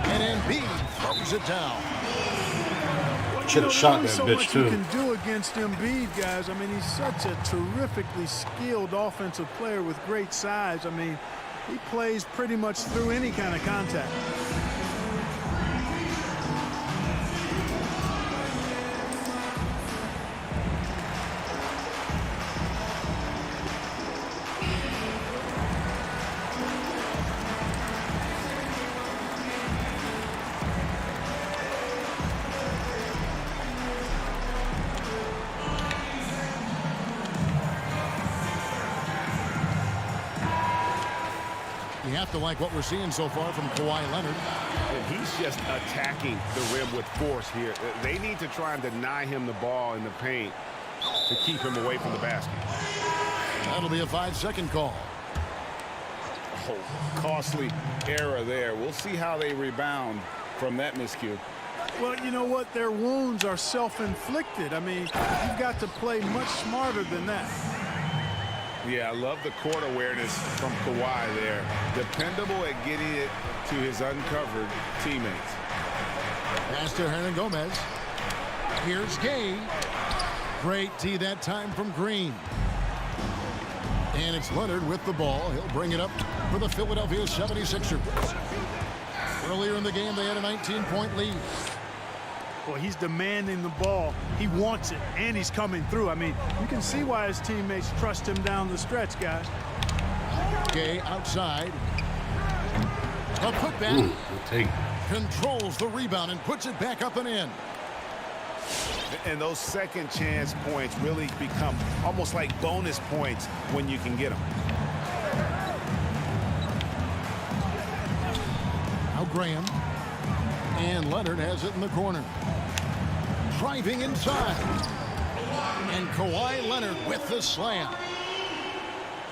And Embiid throws it down. Should have shot that so bitch, much too. you can do against Embiid, guys. I mean, he's such a terrifically skilled offensive player with great size. I mean, he plays pretty much through any kind of contact. You have to like what we're seeing so far from Kawhi Leonard. And he's just attacking the rim with force here. They need to try and deny him the ball in the paint to keep him away from the basket. That'll be a 5-second call. Oh, costly error there. We'll see how they rebound from that miscue. Well, you know what? Their wounds are self-inflicted. I mean, you've got to play much smarter than that. Yeah, I love the court awareness from Kawhi there. Dependable at getting it to his uncovered teammates. Pass to Hernangomez. Here's Gay. Great tee that time from Green. And it's Leonard with the ball. He'll bring it up for the Philadelphia 76ers. Earlier in the game, they had a 19-point lead. Well, he's demanding the ball. He wants it, and he's coming through. I mean, you can see why his teammates trust him down the stretch, guys. Gay outside. A putback. Controls the rebound and puts it back up and in. And those second chance points really become almost like bonus points when you can get them. Now Graham. And Leonard has it in the corner. Driving inside. And Kawhi Leonard with the slam.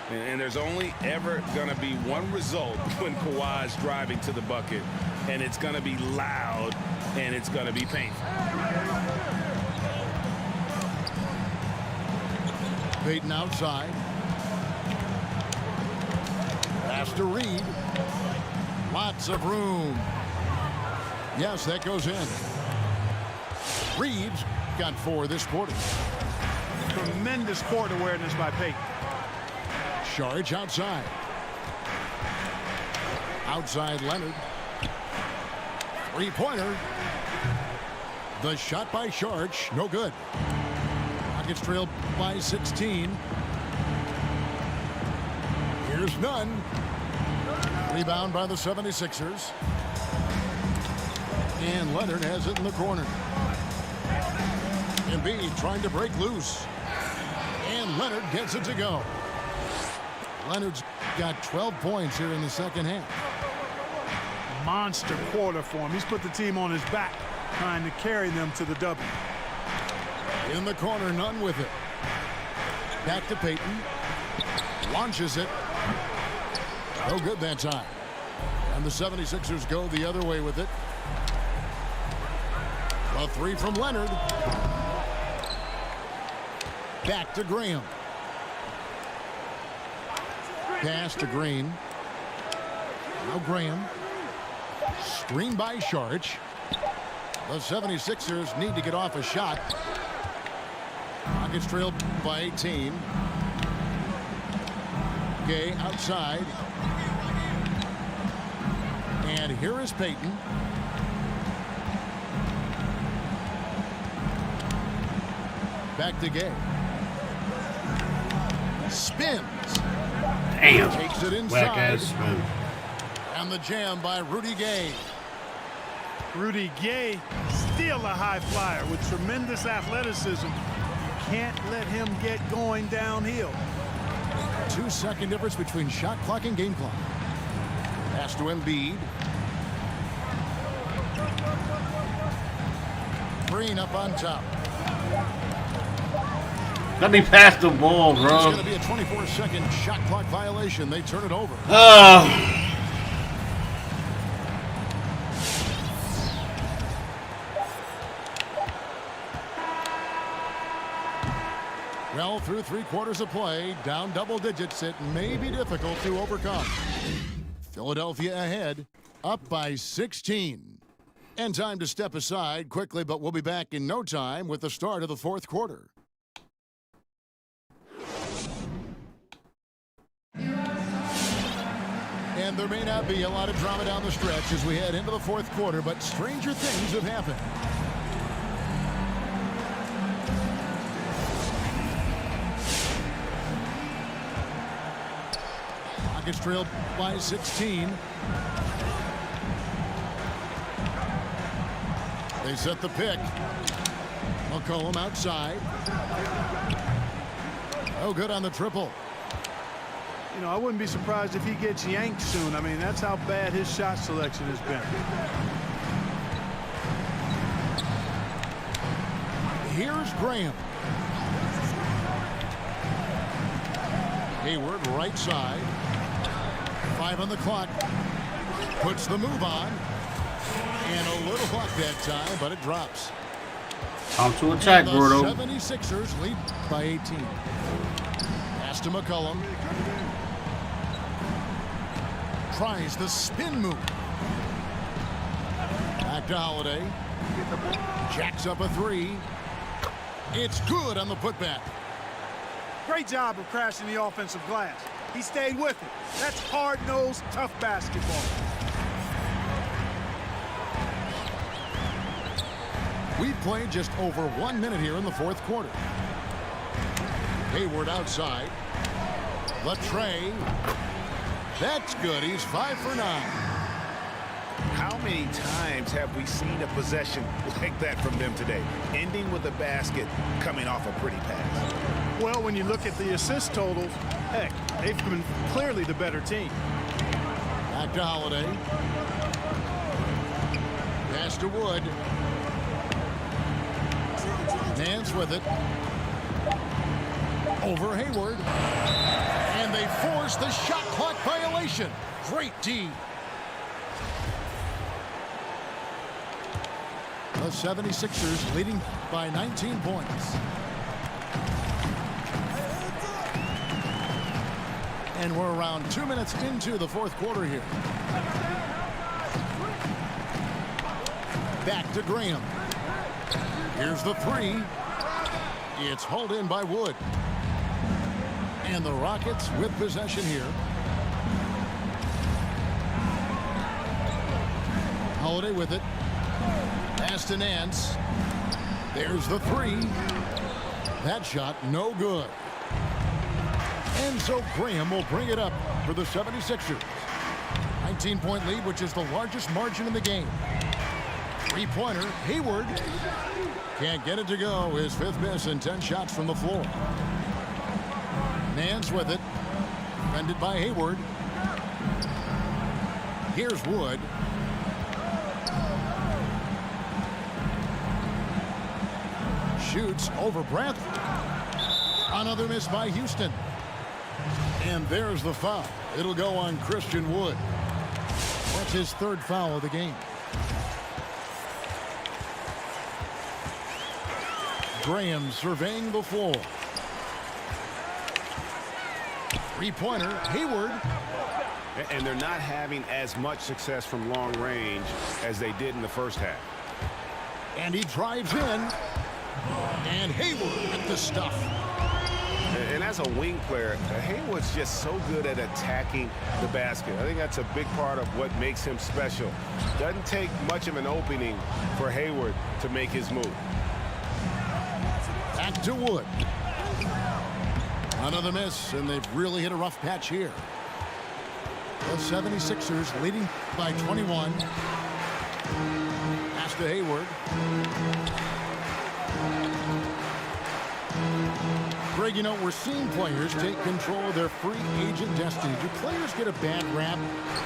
And there's only ever going to be one result when Kawhi's driving to the bucket. And it's going to be loud, and it's going to be painful. Payton outside. Pass to Reed. Lots of room. Yes, that goes in. Reed's got 4 this quarter. Tremendous court awareness by Payton. Charge outside. Outside Leonard. Three-pointer. The shot by Charge, no good. Rockets trailed by 16. Here's Nunn. Rebound by the 76ers. And Leonard has it in the corner. Embiid trying to break loose. And Leonard gets it to go. Leonard's got 12 points here in the second half. Monster quarter for him. He's put the team on his back, trying to carry them to the W. In the corner, Nunn with it. Back to Payton. Launches it. No good that time. And the 76ers go the other way with it. A 3 from Leonard. Back to Graham. Pass to Green. Now Graham. Screen by Sharch. The 76ers need to get off a shot. Rockets trailed by 18. Gay outside. And here is Payton. Back to Gay. Spins. Damn. Takes it inside. Whack-ass spin. And the jam by Rudy Gay. Rudy Gay, still a high flyer with tremendous athleticism. You can't let him get going downhill. 2-second difference between shot clock and game clock. Pass to Embiid. Green up on top. Let me pass the ball, It's bro. going to be a 24-second shot clock violation. They turn it over. Well, through 3 quarters of play, down double digits, it may be difficult to overcome. Philadelphia ahead, up by 16. And time to step aside quickly, but we'll be back in no time with the start of the 4th quarter. And there may not be a lot of drama down the stretch as we head into the 4th quarter, but stranger things have happened. Rockets trailed by 16. They set the pick. McCollum outside. Oh, good on the triple. You know, I wouldn't be surprised if he gets yanked soon. I mean, that's how bad his shot selection has been. Here's Graham. Hayward right side. 5 on the clock. Puts the move on. And a little block that time, but it drops. Time to attack, The Gordo. 76ers lead by 18. Pass to McCollum. Tries the spin move. Back to Holiday. Jacks up a three. It's good on the putback. Great job of crashing the offensive glass. He stayed with it. That's hard-nosed, tough basketball. We've played just over 1 minute here in the fourth quarter. Hayward outside. Latre. That's good. He's 5 for 9. How many times have we seen a possession like that from them today? Ending with a basket, coming off a pretty pass. Well, when you look at the assist totals, heck, they've been clearly the better team. Back to Holiday. Pass to Wood. Nance with it. Over Hayward. And they force the shot clock violation. Great D. The 76ers leading by 19 points. And we're around 2 minutes into the fourth quarter here. Back to Graham. Here's the three. It's hauled in by Wood. And the Rockets with possession here. Holiday with it. Pass to Nance. There's the three. That shot no good. And so Graham will bring it up for the 76ers. 19-point lead, which is the largest margin in the game. Three-pointer, Hayward. Can't get it to go. His 5th miss and 10 shots from the floor. Nance with it. Defended by Hayward. Here's Wood. Shoots over Bradley. Another miss by Houston. And there's the foul. It'll go on Christian Wood. That's his 3rd foul of the game. Graham surveying the floor. Three-pointer, Hayward. And they're not having as much success from long range as they did in the first half. And he drives in. And Hayward with the stuff. And as a wing player, Hayward's just so good at attacking the basket. I think that's a big part of what makes him special. Doesn't take much of an opening for Hayward to make his move. Back to Wood. Another miss, and they've really hit a rough patch here. The 76ers leading by 21. Pass to Hayward. Greg, you know, we're seeing players take control of their free agent destiny. Do players get a bad rap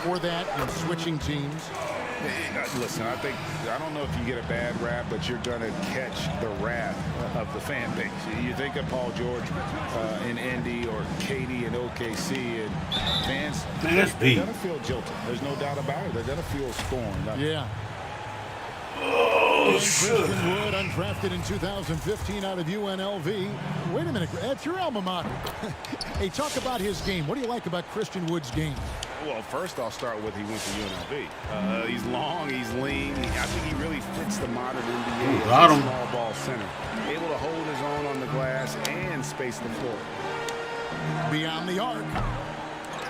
for that in switching teams? Listen, I don't know if you get a bad rap, but you're going to catch the wrath of the fan base. You think of Paul George in Indy or Katie in OKC, and fans, they're going to feel jilted. There's no doubt about it. They're going to feel scorned. Yeah. Oh, Christian Wood, undrafted in 2015 out of UNLV. Wait a minute, that's your alma mater. Hey, talk about his game. What do you like about Christian Wood's game? Well, first I'll start with he went to UNLV. He's long, he's lean. I think he really fits the modern NBA as a small ball center. Able to hold his own on the glass and space the floor. Beyond the arc.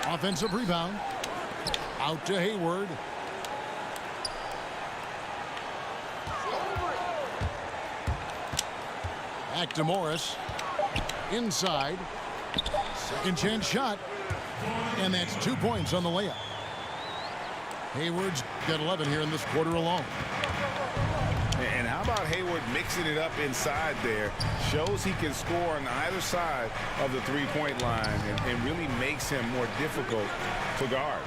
Offensive rebound. Out to Hayward. Back to Morris. Inside. Second chance shot. And that's 2 points on the layup. Hayward's got 11 here in this quarter alone. And how about Hayward mixing it up inside there? Shows he can score on either side of the three-point line and really makes him more difficult to guard.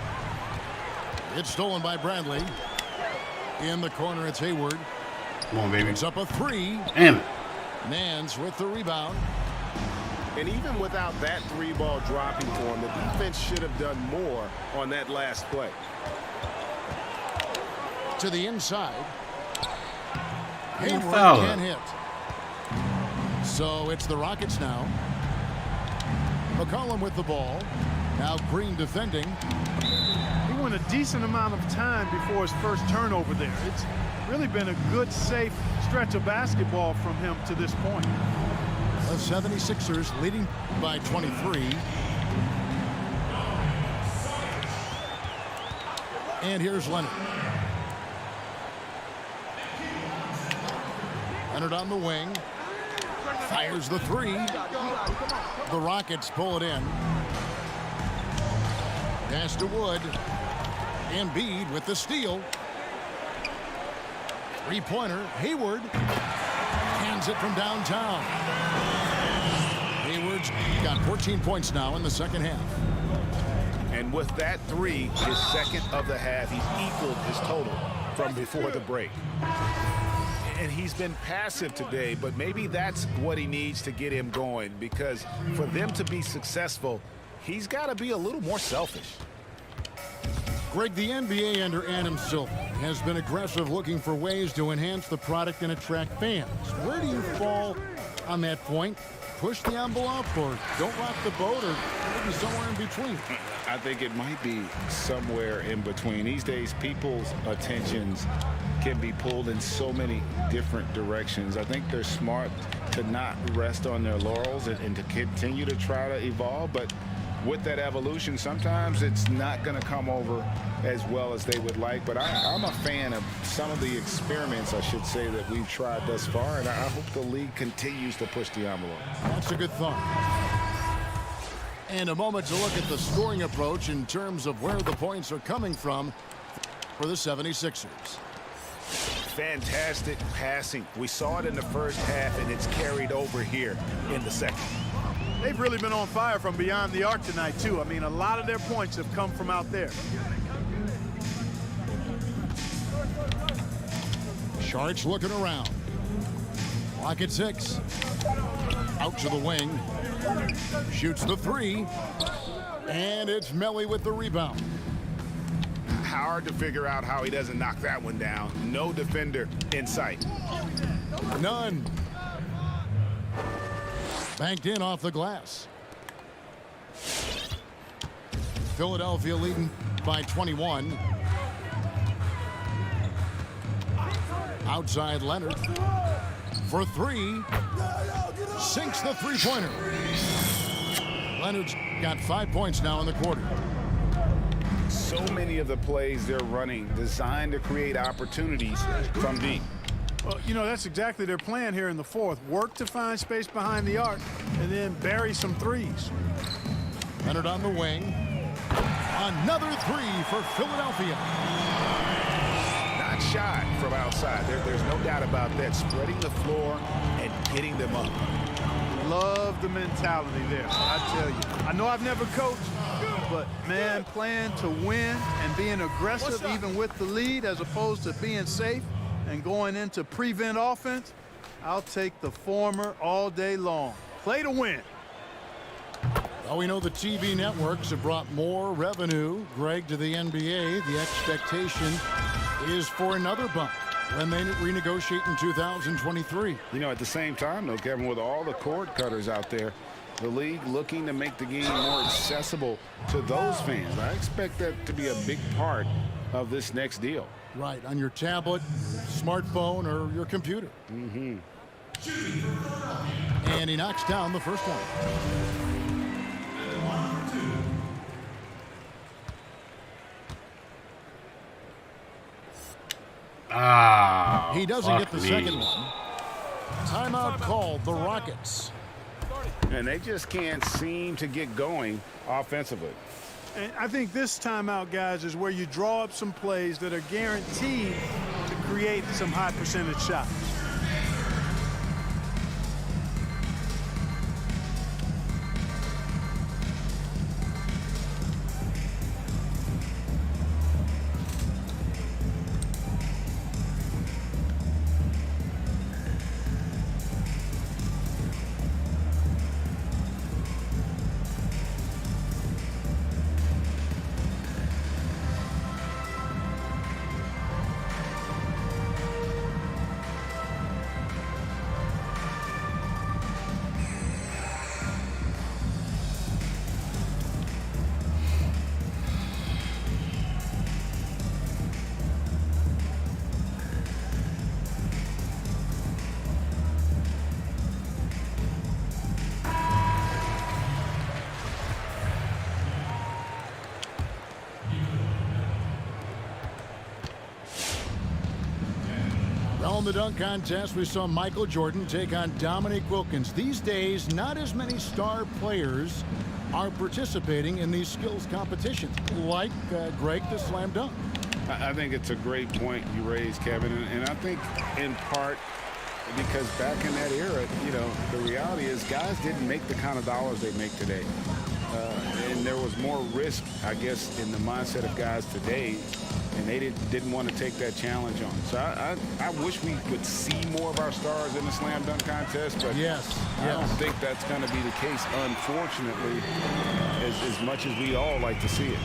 It's stolen by Bradley. In the corner, it's Hayward. Come on, baby. It's up a three. Damn it. Nance with the rebound. And even without that three ball dropping for him, the defense should have done more on that last play. To the inside. Hayward foul. can't hit. So it's the Rockets now. McCollum with the ball. Now Green defending. He went a decent amount of time before his first turnover there. It's really been a good, safe stretch of basketball from him to this point. The 76ers leading by 23. And here's Leonard. Leonard on the wing. Fires the three. The Rockets pull it in. Pass to Wood. Embiid with the steal. Three-pointer. Hayward hands it from downtown. Hayward's got 14 points now in the second half. And with that three, his second of the half, he's equaled his total from before the break. And he's been passive today, but maybe that's what he needs to get him going, because for them to be successful, he's got to be a little more selfish. Greg, the NBA under Adam Silver has been aggressive, looking for ways to enhance the product and attract fans. Where do you fall on that point? Push the envelope or don't rock the boat, or maybe somewhere in between? I think it might be somewhere in between. These days, people's attentions can be pulled in so many different directions. I think they're smart to not rest on their laurels and to continue to try to evolve. But with that evolution, sometimes it's not going to come over as well as they would like. But I'm a fan of some of the experiments, I should say, that we've tried thus far. And I hope the league continues to push the envelope. That's a good thought. And a moment to look at the scoring approach in terms of where the points are coming from for the 76ers. Fantastic passing. We saw it in the first half, and it's carried over here in the second. They've really been on fire from beyond the arc tonight, too. I mean, a lot of their points have come from out there. Sharks looking around. Clock at 6. Out to the wing. Shoots the three. And it's Melly with the rebound. Hard to figure out how he doesn't knock that one down. No defender in sight. None. Banked in off the glass. Philadelphia leading by 21. Outside Leonard for three. Sinks the three-pointer. Leonard's got 5 points now in the quarter. So many of the plays they're running designed to create opportunities from deep. Well, you know, that's exactly their plan here in the fourth. Work to find space behind the arc and then bury some threes. Leonard on the wing. Another three for Philadelphia. Not shy from outside. There's no doubt about that. Spreading the floor and getting them up. Love the mentality there, I tell you. I know I've never coached, but, man, playing to win and being aggressive even with the lead as opposed to being safe and going into prevent offense, I'll take the former all day long. Play to win. Well, we know the TV networks have brought more revenue, Greg, to the NBA. The expectation is for another bump when they renegotiate in 2023. You know, at the same time, though, Kevin, with all the cord cutters out there, the league looking to make the game more accessible to those fans. I expect that to be a big part of this next deal. Right, on your tablet, smartphone, or your computer. Mm-hmm. And he knocks down the first one. He doesn't get the second one. Timeout called, the Rockets. And they just can't seem to get going offensively. And I think this timeout, guys, is where you draw up some plays that are guaranteed to create some high percentage shots. Well, in the dunk contest, we saw Michael Jordan take on Dominique Wilkins. These days, not as many star players are participating in these skills competitions, like Greg the slam dunk. I think it's a great point you raised, Kevin, and I think in part because back in that era, you know, the reality is guys didn't make the kind of dollars they make today. And there was more risk, I guess, in the mindset of guys today, and they didn't want to take that challenge on. So I wish we would see more of our stars in the slam dunk contest, but I don't think that's going to be the case, unfortunately, as much as we all like to see it.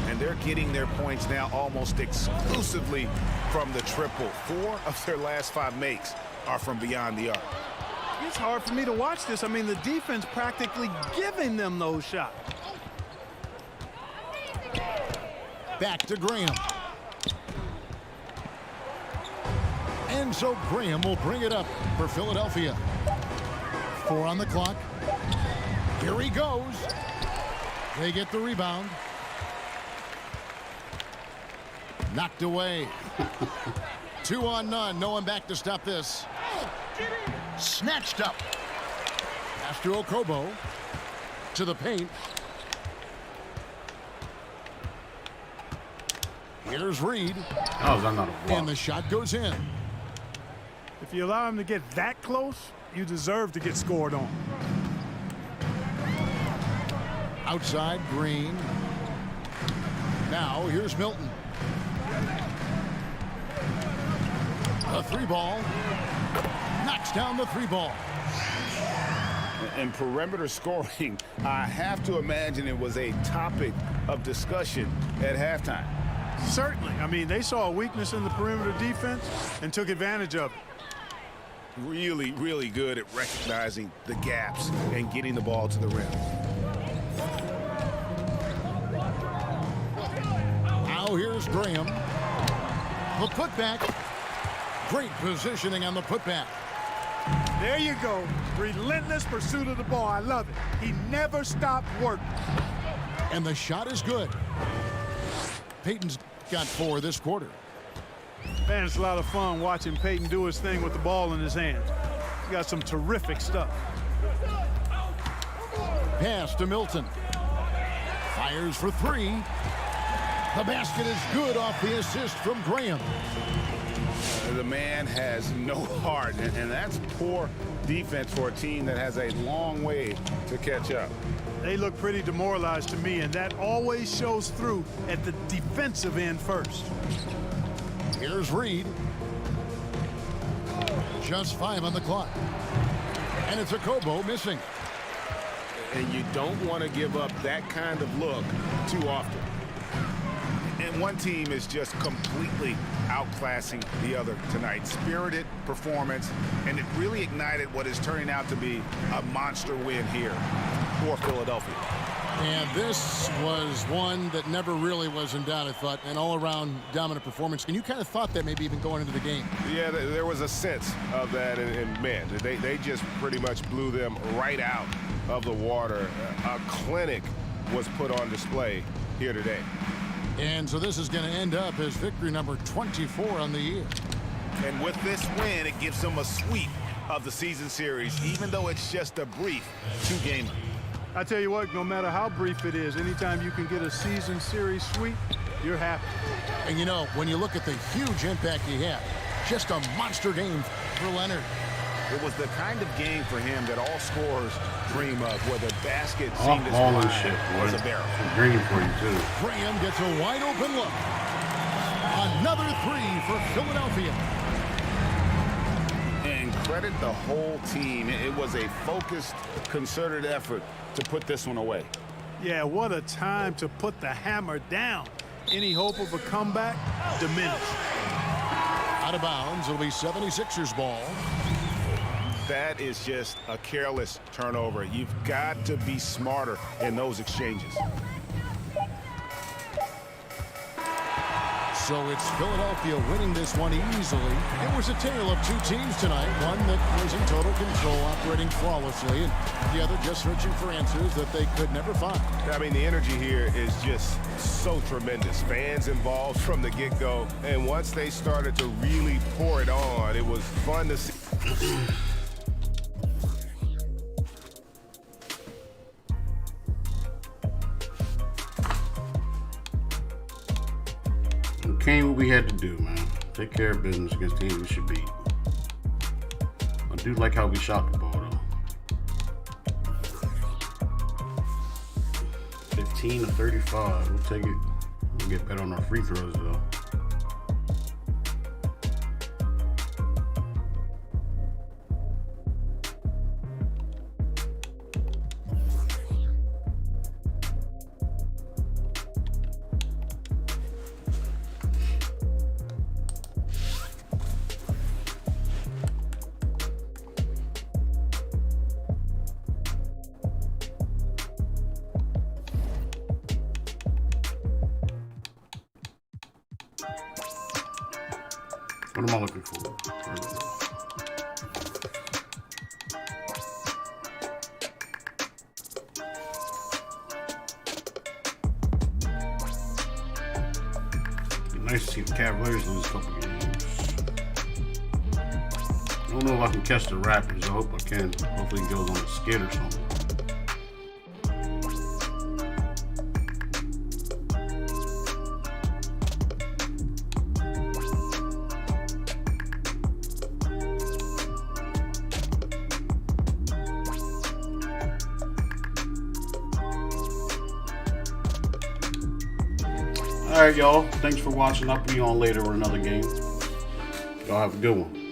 And they're getting their points now almost exclusively from the triple. 4 of their last 5 makes are from beyond the arc. It's hard for me to watch this. I mean, the defense practically giving them those shots. Back to Graham. And so Graham will bring it up for Philadelphia. 4 on the clock. Here he goes. They get the rebound. Knocked away. 2 on none. No one back to stop this. Snatched up. Pass to Okobo. To the paint. Here's Reed. Oh, that's not a block. And the shot goes in. If you allow him to get that close, you deserve to get scored on. Outside, Green. Now, here's Milton. A 3-ball. Knocks down the 3-ball. And perimeter scoring, I have to imagine it was a topic of discussion at halftime. Certainly. I mean, they saw a weakness in the perimeter defense and took advantage of it. Really, really good at recognizing the gaps and getting the ball to the rim. Now here's Graham. The putback. Great positioning on the putback. There you go. Relentless pursuit of the ball. I love it. He never stopped working. And the shot is good. Peyton's got 4 this quarter. Man, it's a lot of fun watching Peyton do his thing with the ball in his hands. He got some terrific stuff. Pass to Milton. Fires for 3. The basket is good off the assist from Graham. The man has no heart, and that's poor defense for a team that has a long way to catch up. They look pretty demoralized to me, and that always shows through at the defensive end first. Here's Reed. Just 5 on the clock. And it's Okobo missing. And you don't want to give up that kind of look too often. And one team is just completely outclassing the other tonight. Spirited performance, and it really ignited what is turning out to be a monster win here for Philadelphia. And this was one that never really was in doubt, I thought, an all-around dominant performance. And you kind of thought that maybe even going into the game. Yeah, there was a sense of that, and man, they just pretty much blew them right out of the water. A clinic was put on display here today. And so this is going to end up as victory number 24 on the year. And with this win, it gives them a sweep of the season series, even though it's just a brief 2-gamer. I tell you what, no matter how brief it is, anytime you can get a season series sweep, you're happy. And you know, when you look at the huge impact he had, just a monster game for Leonard. It was the kind of game for him that all scorers dream of, where the basket seemed as All and wide shit, as boy. a barrel. Green for you, too. Graham gets a wide open look. Another 3 for Philadelphia. And credit the whole team. It was a focused, concerted effort to put this one away. Yeah, what a time to put the hammer down. Any hope of a comeback diminished. Out of bounds, it'll be 76ers ball. That is just a careless turnover. You've got to be smarter in those exchanges. So it's Philadelphia winning this one easily. It was a tale of two teams tonight. One that was in total control, operating flawlessly, and the other just searching for answers that they could never find. I mean, the energy here is just so tremendous. Fans involved from the get-go, and once they started to really pour it on, it was fun to see. Came what we had to do, man. Take care of business against teams we should beat. I do like how we shot the ball, though. 15 to 35. We'll take it. We'll get better on our free throws, though. What am I looking for? Nice to see the Cavaliers lose a couple games. I don't know if I can catch the Raptors. I hope I can. Hopefully it goes on a skid or something. Alright, y'all. Thanks for watching. I'll be on later with another game. Y'all have a good one.